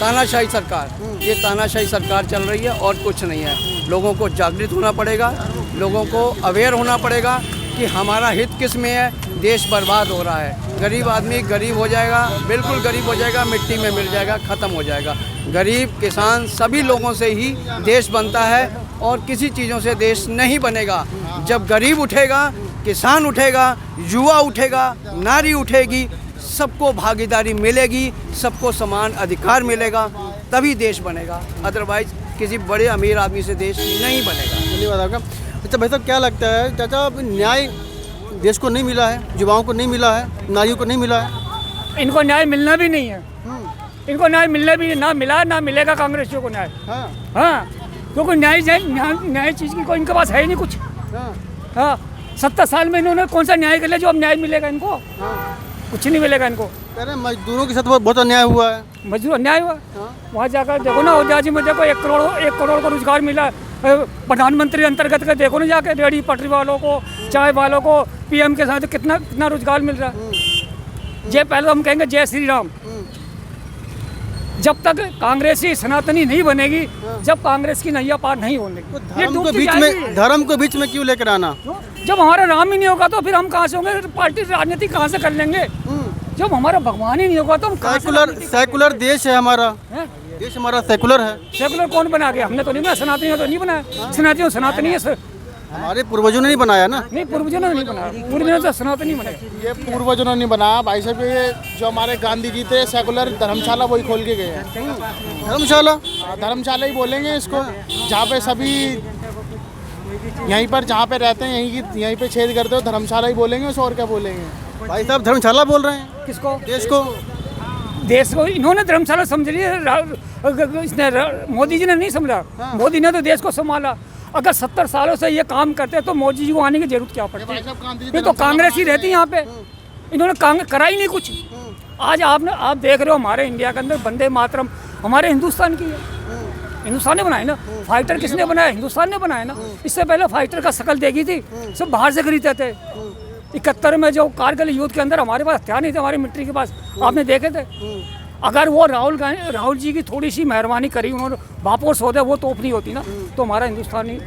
तानाशाही सरकार, ये तानाशाही सरकार चल रही है और कुछ नहीं है। लोगों को जागृत होना पड़ेगा, लोगों को अवेयर होना पड़ेगा कि हमारा हित किस में है। देश बर्बाद हो रहा है, गरीब आदमी गरीब हो जाएगा, बिल्कुल गरीब हो जाएगा, मिट्टी में मिल जाएगा, ख़त्म हो जाएगा। गरीब, किसान, सभी लोगों से ही देश बनता है और किसी चीज़ों से देश नहीं बनेगा। जब गरीब उठेगा, किसान उठेगा, युवा उठेगा, नारी उठेगी, सबको भागीदारी मिलेगी, सबको समान अधिकार मिलेगा, तभी देश बनेगा। अदरवाइज किसी बड़े अमीर आदमी से देश नहीं बनेगा। धन्यवाद आपका। अच्छा भाई साहब, क्या लगता है चाचा, न्याय देश को नहीं मिला है, युवाओं को नहीं मिला है, नारियों को नहीं मिला है? इनको न्याय मिलना भी नहीं है, इनको न्याय मिलना भी ना मिला ना मिलेगा कांग्रेसियों को न्याय। हाँ, क्योंकि न्याय चीज़ की कोई इनके पास है ही नहीं कुछ। हाँ, 70 साल में इन्होंने कौन सा न्याय कर लिया जो अब न्याय मिलेगा इनको? कुछ नहीं मिलेगा इनको। कह रहे हैं मजदूरों के साथ बहुत अन्याय हुआ है। मजदूर अन्याय हुआ। वहाँ जाकर देखो ना, अयोध्या में देखो 1 करोड़ का रोजगार मिला। प्रधानमंत्री अंतर्गत का देखो ना जाके, रेहड़ी पटरी वालों को, चाय वालों को, पीएम के साथ कितना रोजगार मिल रहा है। जय पहले हम कहेंगे जय श्री राम। जब तक कांग्रेसी सनातनी नहीं बनेगी, जब कांग्रेस की नैया पार नहीं होने धर्म को बीच में क्यों लेकर आना? जब हमारा राम ही नहीं होगा तो फिर हम कहाँ से होंगे? पार्टी राजनीति कहाँ से कर लेंगे? जब हमारा भगवान ही नहीं होगा तो हम सेकुलर देश है हमारा। देश हमारा सेकुलर है। सेकुलर कौन बना गया? हमने तो नहीं बनाया, सनातनियों तो नहीं बनाया। सनातनी है हमारे पूर्वजों ने नहीं बनाया ना। नहीं, पूर्वजों ने नहीं बनाया, पूर्वजों तो सनातनी बनाया। ये पूर्वजों ने नहीं बनाया भाई साहब, ये जो हमारे गांधी जी थे सेकुलर धर्मशाला वही खोल के गए हैं। धर्मशाला ही बोलेंगे इसको, जहाँ पे सभी यहीं पर जहाँ पे रहते हैं यहीं पे छेद करते हो, धर्मशाला ही बोलेंगे, उसे और क्या बोलेंगे? भाई साहब धर्मशाला बोल रहे हैं। किसको? देश को इन्होंने धर्मशाला समझ लिया। मोदी जी ने नहीं समझा। मोदी ने तो देश को संभाला। अगर 70 सालों से ये काम करते तो मोदी जी को आने की जरूरत क्या पड़ती? ये तो कांग्रेस ही रहती यहाँ पे। इन्होंने करा ही नहीं कुछ। आज आप देख रहे हो हमारे इंडिया के अंदर वंदे मातरम हमारे हिंदुस्तान की है। हिंदुस्तान ने बनाई ना। फाइटर किसने बनाया? हिंदुस्तान ने बनाया ना। इससे पहले फाइटर का शकल देखी थी, सब बाहर से खरीदते थे। 71 में जो कारगिल युद्ध के अंदर हमारे पास हथियार नहीं थे, हमारी मिलिट्री के पास, आपने देखे थे। अगर वो राहुल जी की थोड़ी सी मेहरबानी करी, उन्होंने वापस होते वो तोप नहीं होती ना, तो हमारा हिंदुस्तानी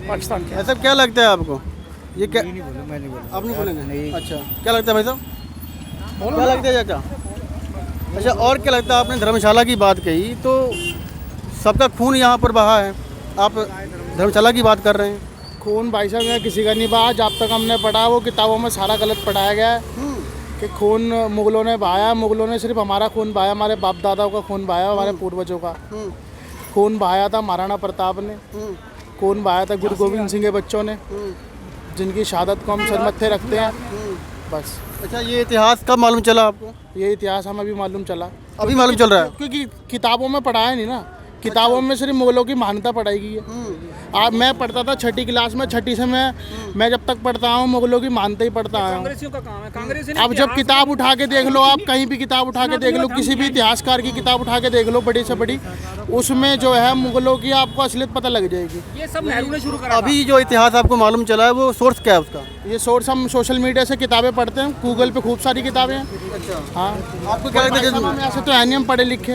पाकिस्तान क्या? ऐसा क्या लगता है आपको? ये क्या आप नहीं बोलेंगे? अच्छा, क्या लगता है भाई साहब? क्या लगता है चाचा? अच्छा, और क्या लगता है? आपने धर्मशाला की बात कही तो सबका खून यहाँ पर बहा है, आप धर्मशाला की बात कर रहे हैं। खून भाई साहब यहाँ किसी का नहीं बहा। जब तक हमने पढ़ा वो किताबों में सारा गलत पढ़ाया गया है कि खून मुगलों ने बहाया। मुगलों ने सिर्फ हमारा खून बहाया, हमारे बाप दादाओं का खून बहाया, हमारे पूर्वजों का खून बहाया था महाराणा प्रताप ने, खून बहाया था गुरु गोविंद सिंह के बच्चों ने, जिनकी शहादत को हम सर मत्थे रखते हैं। बस। अच्छा, ये इतिहास कब मालूम चला आपको? ये इतिहास हमें अभी मालूम चला। अभी मालूम चल रहा है? क्योंकि किताबों में पढ़ाया नहीं ना। किताबों में सिर्फ मुगलों की महानता पढ़ाई गई है। आज मैं पढ़ता था 6ठी क्लास में, 6ठी से मैं जब तक पढ़ता हूँ मुगलों की महानता ही पढ़ता आया हूँ। कांग्रेसियों का काम है। कांग्रेस ने अब जब किताब उठा के देख लो, आप कहीं भी किताब उठा के देख लो, किसी भी इतिहासकार की किताब उठा के देख लो बड़ी से बड़ी, उसमें जो है मुगलों की आपको असलियत पता लग जाएगी। ये सब नेहरू ने शुरू करा। अभी जो इतिहास आपको मालूम चला है वो सोर्स क्या है उसका? ये सोर्स हम सोशल मीडिया से किताबें पढ़ते हैं, गूगल पे खूब सारी किताबें हैं। अच्छा, हाँ। आपको क्या लगता है? ऐसे तो है नहीं हम पढ़े लिखे।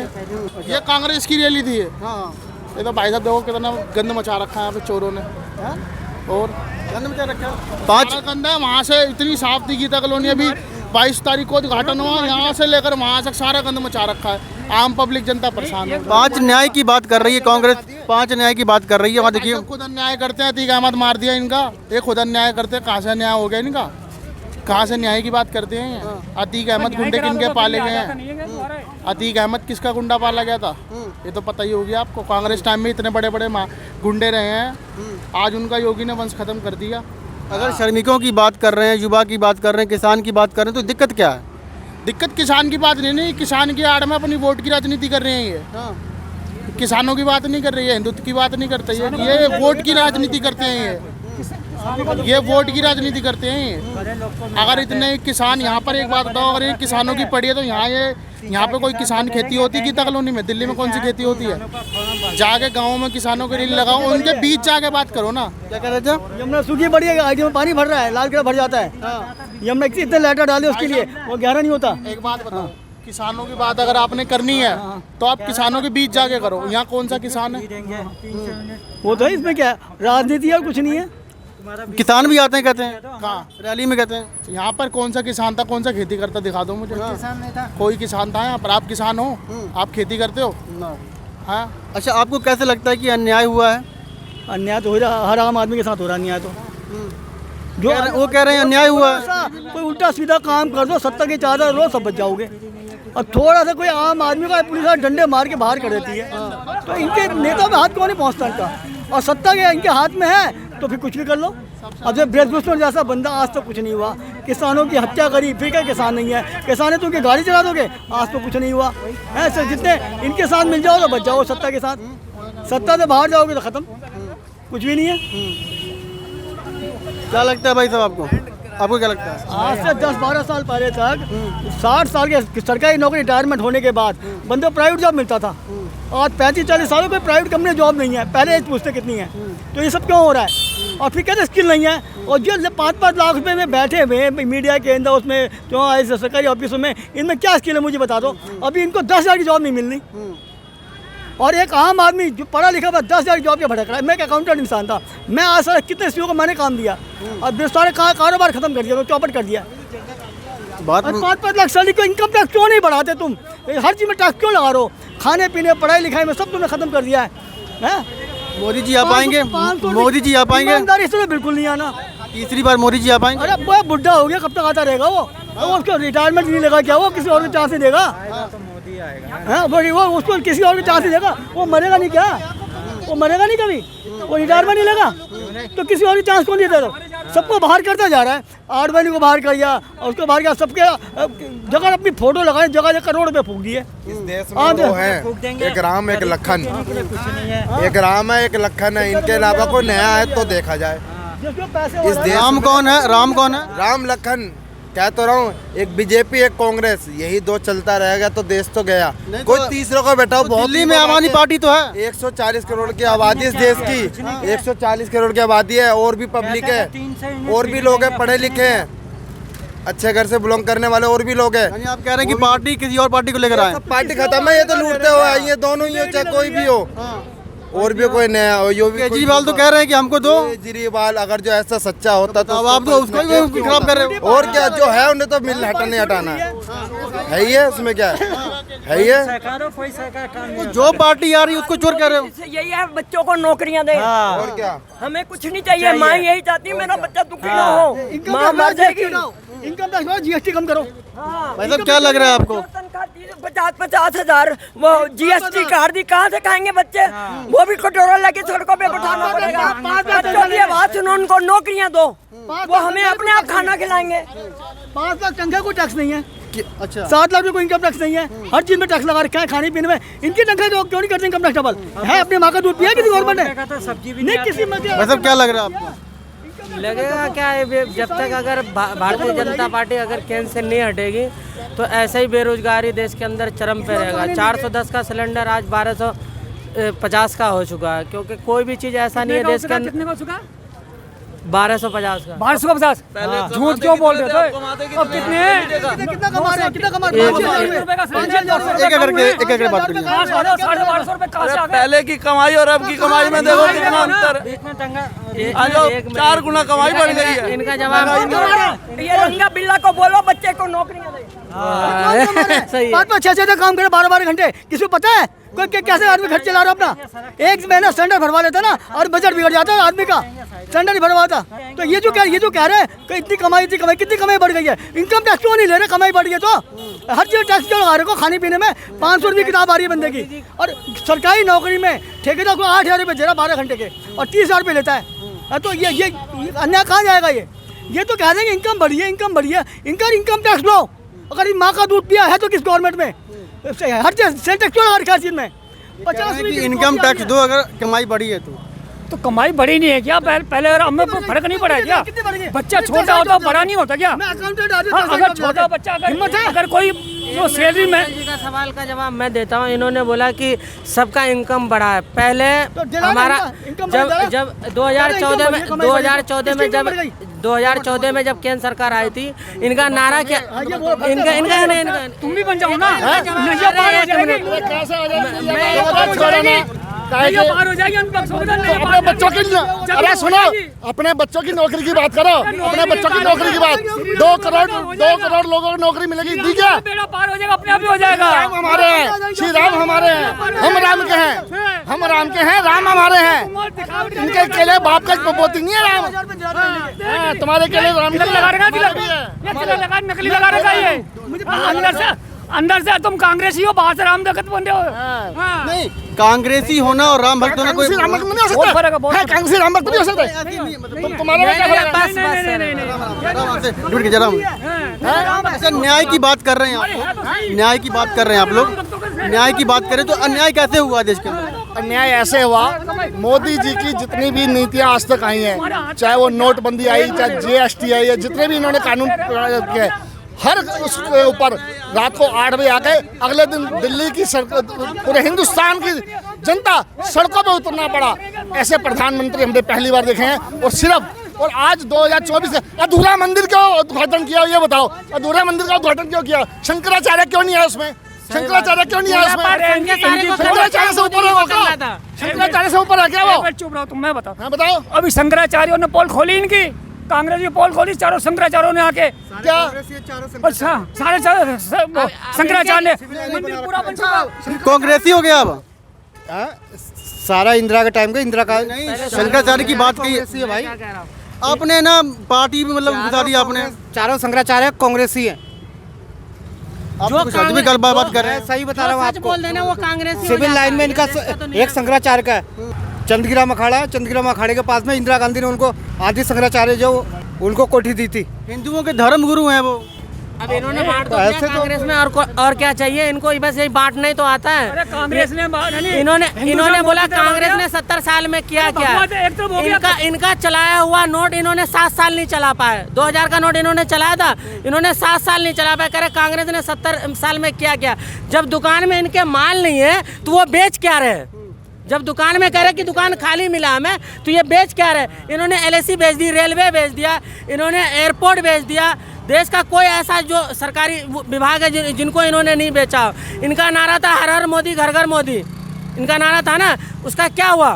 ये कांग्रेस की रैली थी। हाँ, ये तो भाई साहब देखो कितना गंद मचा रखा है यहाँ पे चोरों ने। और गंद मचा रखा है। 5 गंदा है। वहाँ से इतनी साफ थी गीता कॉलोनी, अभी 22 तारीख को उद्घाटन हुआ, यहाँ से लेकर वहाँ तक सारा गंद मचा रखा है। आम पब्लिक जनता परेशान है। 5 न्याय की बात कर रही है कांग्रेस, 5 न्याय की बात कर रही है। वहाँ देखिए खुद अन्याय करते हैं। अतीक अहमद मार दिया इनका, ये खुद अन्याय करते हैं। कहाँ से अन्याय हो गया इनका? कहाँ से न्याय की बात करते हैं? अतीक अहमद गुंडे किनके पाले गए हैं? अतीक अहमद किसका गुंडा पाला गया था? ये तो पता ही होगी आपको। कांग्रेस टाइम में इतने बड़े बड़े गुंडे रहे हैं, आज उनका योगी ने वंश खत्म कर दिया। अगर श्रमिकों की बात कर रहे हैं, युवा की बात कर रहे हैं, किसान की बात कर रहे हैं, तो दिक्कत क्या है? दिक्कत किसान की बात नहीं, किसान की आड़ में अपनी वोट की राजनीति कर रहे हैं। ये किसानों की बात नहीं कर रही है, हिंदुत्व की बात नहीं करते। ये वोट की राजनीति करते हैं। ये वोट की राजनीति करते हैं। अगर इतने किसान यहाँ पर, एक बात बताओ, अगर ये किसानों की पड़ी है तो यहाँ पे कोई किसान खेती होती है गीता कॉलोनी में? दिल्ली में कौन सी खेती होती है? जाके गाँव में किसानों के लिए लगाओ, उनके बीच जाके बात करो ना। क्या कह रहे थे? यमुना सूखी पड़ी है, आईडी में पानी भर रहा है, लाल किला भर जाता है। यमुना इतने लेटर डाले उसके लिए, वो 11 नहीं होता। एक बात बताओ, किसानों की बात अगर आपने करनी है तो आप किसानों के बीच जाके करो। यहाँ कौन सा किसान है? वो तो इसमें क्या है, राजनीति और कुछ नहीं है। किसान भी आते हैं, कहते हैं कहाँ रैली में, कहते हैं यहाँ पर कौन सा किसान था, कौन सा खेती करता, दिखा दो मुझे। किसान नहीं था, कोई किसान था यहाँ पर? आप किसान हो? आप खेती करते हो? हाँ। अच्छा, आपको कैसे लगता है कि अन्याय हुआ है? अन्याय तो हो रहा, हर आम आदमी के साथ हो रहा अन्याय। तो जो वो कह रहे हैं अन्याय हुआ है। कोई उल्टा सीधा काम कर दो, सत्ता की चादर लो, सब बच जाओगे। और थोड़ा सा कोई आम आदमी का पुलिस डंडे मार के बाहर कर देती है, तो इनके नेता में हाथ क्यों नहीं पहुँचता इनका? और सत्ता के इनके हाथ में है तो फिर कुछ भी कर लो। अब जब ब्रजभूषण जैसा बंदा, आज तो कुछ नहीं हुआ। किसानों की हत्या करी, फिर क्या किसान नहीं है? किसान है तो उनकी गाड़ी चला दोगे, आज तो कुछ नहीं हुआ है। सर जितने इनके साथ मिल जाओ तो बच जाओ, सत्ता के साथ। सत्ता से बाहर जाओगे तो ख़त्म, कुछ भी नहीं है। क्या लगता है भाई साहब आपको? आपको क्या लगता है? आज से 10-12 साल पहले तक 60 साल के सरकारी नौकरी रिटायरमेंट होने के बाद बंदे को प्राइवेट जॉब मिलता था। आज 35-40 सालों कोई प्राइवेट कंपनी जॉब नहीं है। पहले पूछते कितनी है, तो ये सब क्यों हो रहा है? और फिर कहते स्किल नहीं है। और जो 5-5 लाख रुपए में बैठे हुए मीडिया के अंदर, उसमें जो ऐसे सरकारी ऑफिसों में, इनमें क्या स्किल है मुझे बता दो। अभी इनको 10,000 की जॉब नहीं मिलनी। और एक आम आदमी जो पढ़ा लिखा हुआ 10,000 की जॉब के भटक रहा है। मैं एक अकाउंटेंट इंसान था, मैं आज सारा कितने स्त्रियों को मैंने काम दिया और सारे कारोबार खत्म कर दिया, चौपट कर दिया। 5-5 लाख सैलरी को इनकम टैक्स क्यों नहीं बढ़ाते तुम? हर चीज़ में टैक्स क्यों लगा रहे हो? खाने पीने, पढ़ाई लिखाई में सब तुमने खत्म कर दिया है। मोदी जी आ पाएंगे? मोदी जी आ पाएंगे? ईमानदारी से बिल्कुल नहीं आना। तीसरी बार मोदी जी आ पाएंगे? अरे वो बुढ़ा हो गया, कब तक आता रहेगा वो? उसको रिटायरमेंट नहीं लेगा क्या? वो किसी और को चांस नहीं देगा? वो उसको किसी और को चांस नहीं देगा? वो मरेगा नहीं क्या? वो मरेगा नहीं कभी? वो रिटायरमेंट नहीं लेगा तो किसी और को चांस कौन नहीं देगा? सबको बाहर करता जा रहा है। आडवाणी को बाहर कर दिया और उसको बाहर किया। सबके जगह अपनी फोटो लगाए, जगह जगह करोड़ रुपए फूक दिए। इस देश में दो हैं, एक राम एक लखन। एक राम है, एक लखन है। इनके अलावा कोई नया है तो देखा जाए। इस देश राम कौन है? राम कौन है? राम लखन कह तो रहा हूँ। एक बीजेपी, एक कांग्रेस, यही दो चलता रहेगा तो देश तो गया। कोई तीसरे को बैठाओ। बहुत दिल्ली में आम आदमी पार्टी तो है। 140 करोड़ की आबादी इस देश की, 140 करोड़ की आबादी है। और भी पब्लिक है, और भी लोग हैं पढ़े लिखे हैं, अच्छे घर से बिलोंग करने वाले और भी लोग हैं। आप कह रहे हैं कि पार्टी किसी और पार्टी को लेकर आए? पार्टी खत्म है, ये तो लूटते हुए आई है। दोनों ही हो, चाहे कोई भी हो, और भी कोई नया हो। केजरीवाल तो कह रहे हैं कि हमको दो। केजरीवाल अगर जो ऐसा सच्चा होता तो अब आप तो उसको ही खराब कर रहे हो। और क्या, जो है उन्हें तो मिल हटाने हटाना है ही है। उसमें क्या है ही है। जो पार्टी आ रही है उसको चोर कह रहे हो। यही है, बच्चों को नौकरियां दे। और क्या, हमें कुछ नहीं चाहिए। माँ यही चाहती है मेरा बच्चा दुखी ना हो। माँ मर जाएगी। इनकम टैक्स जीएसटी कम करो। भाई साहब क्या लग रहा है आपको? 50-50 हजार वो जीएसटी काट दी, कहाँ से खाएंगे बच्चे? वो भी कटोरा लेके सड़कों पे बिठाना पड़ेगा। बच्चों की आवाज सुनो, उनको नौकरियां दो, वो हमें अपने आप खाना खिलाएंगे। 5 लाख तनख्वाह को टैक्स नहीं है। अच्छा, 7 लाख को इनकम टैक्स नहीं है। हर चीज में टैक्स लगा रखा है, खाने पीने में। इनकी तनख्वाह तो क्यों नहीं करते इनकम टैक्स डबल? है अपनी माँ का दूध पिया किसी गवर्नमेंट ने? नहीं किसी में। भाई साहब क्या लग रहा है आपको? लगेगा क्या है, जब तक अगर भारतीय जनता पार्टी अगर केंद्र से नहीं हटेगी तो ऐसे ही बेरोजगारी देश के अंदर चरम पे रहेगा। 410 का सिलेंडर आज 1250 का हो चुका है, क्योंकि कोई भी चीज़ ऐसा नहीं है देश के अंदर। कितने का हो चुका? 1250 का। 1250? झूठ क्यों बोल रहे थे? अब कितने? कितना कमा रहे हैं? कितना कमा रहे हैं? एक बात करिए। 1250 रुपए कहाँ से आ गए? पहले की कमाई और अब की कमाई में देखो कितना अंतर है। आज 4 गुना कमाई बढ़ गई है। इनका जवाब ये रंगा बिल्ला को बोलो बच्चे को नौकरियां दे। सही है। 5-5 6-6 काम करे 12-12 घंटे। किसी को पता है कोई कैसे आदमी घर चला रहा अपना? एक महीना सिलेंडर भरवा लेता ना और बजट बिगड़ जाता है आदमी का। सिलेंडर नहीं भरवाता। तो ये जो कह रहे हैं कि इतनी कमाई कितनी कमाई बढ़ गई है। इनकम टैक्स क्यों नहीं ले रहे? कमाई बढ़ गई तो हर चीज टैक्स क्यों लगा रहे हो? खाने पीने में 500 रुपये किताब आ रही है बंदे की। और सरकारी नौकरी में ठेकेदार को 8,000 रुपये दे रहा 12 घंटे के और 30,000 रुपये लेता है। तो ये अन्याय कहाँ जाएगा? ये तो कह देंगे इनकम बढ़ी है, इनकम बढ़ी है। इनका इनकम टैक्स लो। अगर माँ का दूध पिया है तो किस गवर्नमेंट में हर चीज सेल टैक्स क्यों लगा रखा है चीज में? 50 इनकम टैक्स दो अगर कमाई बढ़ी है तो कमाई बढ़ी नहीं है क्या? पहले अगर हमें फर्क नहीं पड़ा है क्या? बच्चा छोटा होता बड़ा नहीं होता क्या? अगर छोटा बच्चा अगर कोई जो सैलरी में जी का सवाल का जवाब मैं देता हूँ। इन्होंने बोला कि सबका इनकम बढ़ा है। पहले हमारा जब 2014 में जब केंद्र सरकार आई थी, इनका नारा क्या? इनका तुम भी बन जाओ ना। अपने बच्चों की, अरे सुनो, अपने बच्चों की नौकरी की बात करो। अपने बच्चों की नौकरी की बात। 2 करोड़ लोगों को नौकरी मिलेगी। दीजिए, बेड़ा पार हो जाएगा, अपने आप ही हो जाएगा। राम हमारे हैं, श्री राम हमारे हैं। हम राम के हैं, हम राम के हैं, राम हमारे हैं। इनके केले बाप का पोती नहीं है राम। तुम्हारे केले राम नकली लगा रखा है। अंदर से तुम कांग्रेसी हो, बाहर से राम भक्त बन रहे हो। नहीं, कांग्रेसी होना और राम भक्त होना कोई राम भक्त नहीं हो सकता। कांग्रेसी राम भक्त नहीं हो सकता। तुम्हारा न्याय की बात कर रहे हैं आप, न्याय की बात कर रहे हैं आप लोग। न्याय की बात करें तो अन्याय कैसे हुआ देश के अंदर? अन्याय ऐसे हुआ, मोदी जी की जितनी भी नीतियां आज तक आई हैं, चाहे वो नोटबंदी आई, चाहे जीएसटी आई है, जितने भी इन्होंने कानून किए, हर उसके ऊपर रात को 8 बजे आके अगले दिन दिल्ली की पूरे हिंदुस्तान की जनता सड़कों पर उतरना पड़ा। ऐसे प्रधानमंत्री हमने पहली बार देखे हैं। और सिर्फ और आज 2024 से अधूरा मंदिर क्यों उद्घाटन किया, ये बताओ, अधूरा मंदिर का उद्घाटन क्यों किया? शंकराचार्य क्यों नहीं है उसमें? शंकराचार्य क्यों नहीं है उसमें? शंकराचार्य से ऊपर है क्या? शंकराचार्य से ऊपर है क्या वो? चुप रहो तुम, मैं बताओ। हाँ बताओ। अभी शंकराचार्यों ने पोल खोली इनकी, कांग्रेस की पोल खोली चारों शंकराचार्यों ने आके। क्या? अच्छा, साढ़े चार शंकराचार्य मंदिर पूरा बन चुका। कांग्रेसी हो गया अब। सारा इंदिरा के टाइम का, इंदिरा का शंकराचार्य की बात कही है भाई। आपने ना पार्टी में मतलब बता दिया आपने। चारों शंकराचार्य कांग्रेसी है। आप तो कुछ भी बात कर रहे हैं। सही बता रहा हूँ आपको। बोल देना वो कांग्रेस सिविल लाइन में इनका एक शंकराचार्य का है, चंद्रगिरा मखाड़ा है। चंद्रगिरा मखाड़े के पास में इंदिरा गांधी ने उनको आदि शंकराचार्य जो उनको कोठी दी थी। हिंदुओं के धर्म गुरु हैं वो। अब इन्होंने बांट तो दिया कांग्रेस में, और क्या चाहिए इनको? बस यही बांटना ही तो आता है। अरे कांग्रेस ने इन्होंने बोला कांग्रेस ने 70 साल में किया क्या? इनका चलाया हुआ नोट इन्होंने 7 साल नहीं चला पाए। 2000 का नोट इन्होंने चलाया था, इन्होंने 7 साल नहीं चला पाए। कह रहे कांग्रेस ने 70 साल में क्या? जब दुकान में इनके माल नहीं है तो वो बेच क्या रहे? जब दुकान में कह रहे कि दुकान खाली मिला हमें, तो ये बेच क्या रहे? इन्होंने LIC बेच दी, रेलवे बेच दिया, इन्होंने एयरपोर्ट बेच दिया। देश का कोई ऐसा जो सरकारी विभाग है जिनको इन्होंने नहीं बेचा। इनका नारा था हर हर मोदी घर घर मोदी, इनका नारा था ना, उसका क्या हुआ?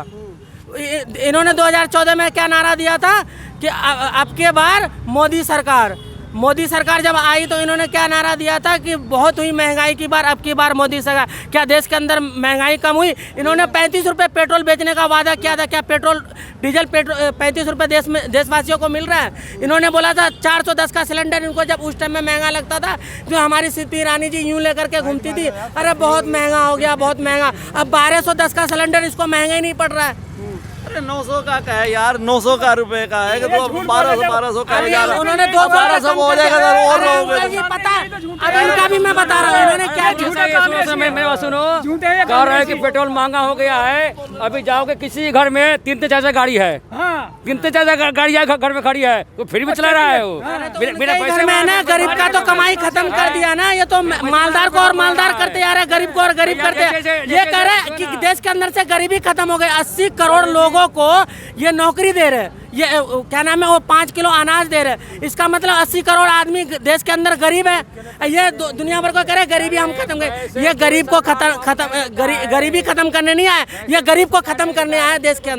इन्होंने 2014 में क्या नारा दिया था कि अब के बार मोदी सरकार। मोदी सरकार जब आई तो इन्होंने क्या नारा दिया था कि बहुत हुई महंगाई की बार, अब की बार मोदी सरकार। क्या देश के अंदर महंगाई कम हुई? इन्होंने 35 रुपये पेट्रोल बेचने का वादा किया था। क्या पेट्रोल डीजल 35 रुपये देशवासियों को मिल रहा है? इन्होंने बोला था 410 का सिलेंडर इनको जब उस टाइम में महंगा लगता था, जो हमारी स्मृति ईरानी जी यूँ लेकर के घूमती थी, अरे बहुत महंगा हो गया, बहुत महंगा। अब 1210 का सिलेंडर इसको महंगा ही नहीं पड़ रहा है। अरे 900 का है यार, 900 का रुपए का है, तो 1200 का है। उन्होंने 1200 हो जाएगा और पता है। अब इनका भी मैं बता रहा हूँ इन्होंने क्या मैं सुनो, कह रहे हैं कि पेट्रोल महंगा हो गया है। अभी जाओगे किसी घर में 3 से 4 गाड़ी है, 3 से 4 गाड़ी घर में खड़ी है, तो फिर भी चला रहा है वो बिना पैसे में ना। गरीब का तो कमाई खत्म कर दिया ना, ये तो मालदार को और मालदार करते जा रहे हैं, गरीब को और गरीब करते। ये कह रहे हैं कि देश के अंदर से गरीबी खत्म हो गई। 80 करोड़ लोगों को ये नौकरी दे रहे, ये क्या नाम है, वो 5 किलो अनाज दे रहे। इसका मतलब 80 करोड़ आदमी देश के अंदर गरीब है। ये दुनिया भर को कह रहे गरीबी हम खत्म करें। ये गरीब को गरीबी खत्म करने नहीं आया, ये गरीब को खत्म करने आया देश के अंदर।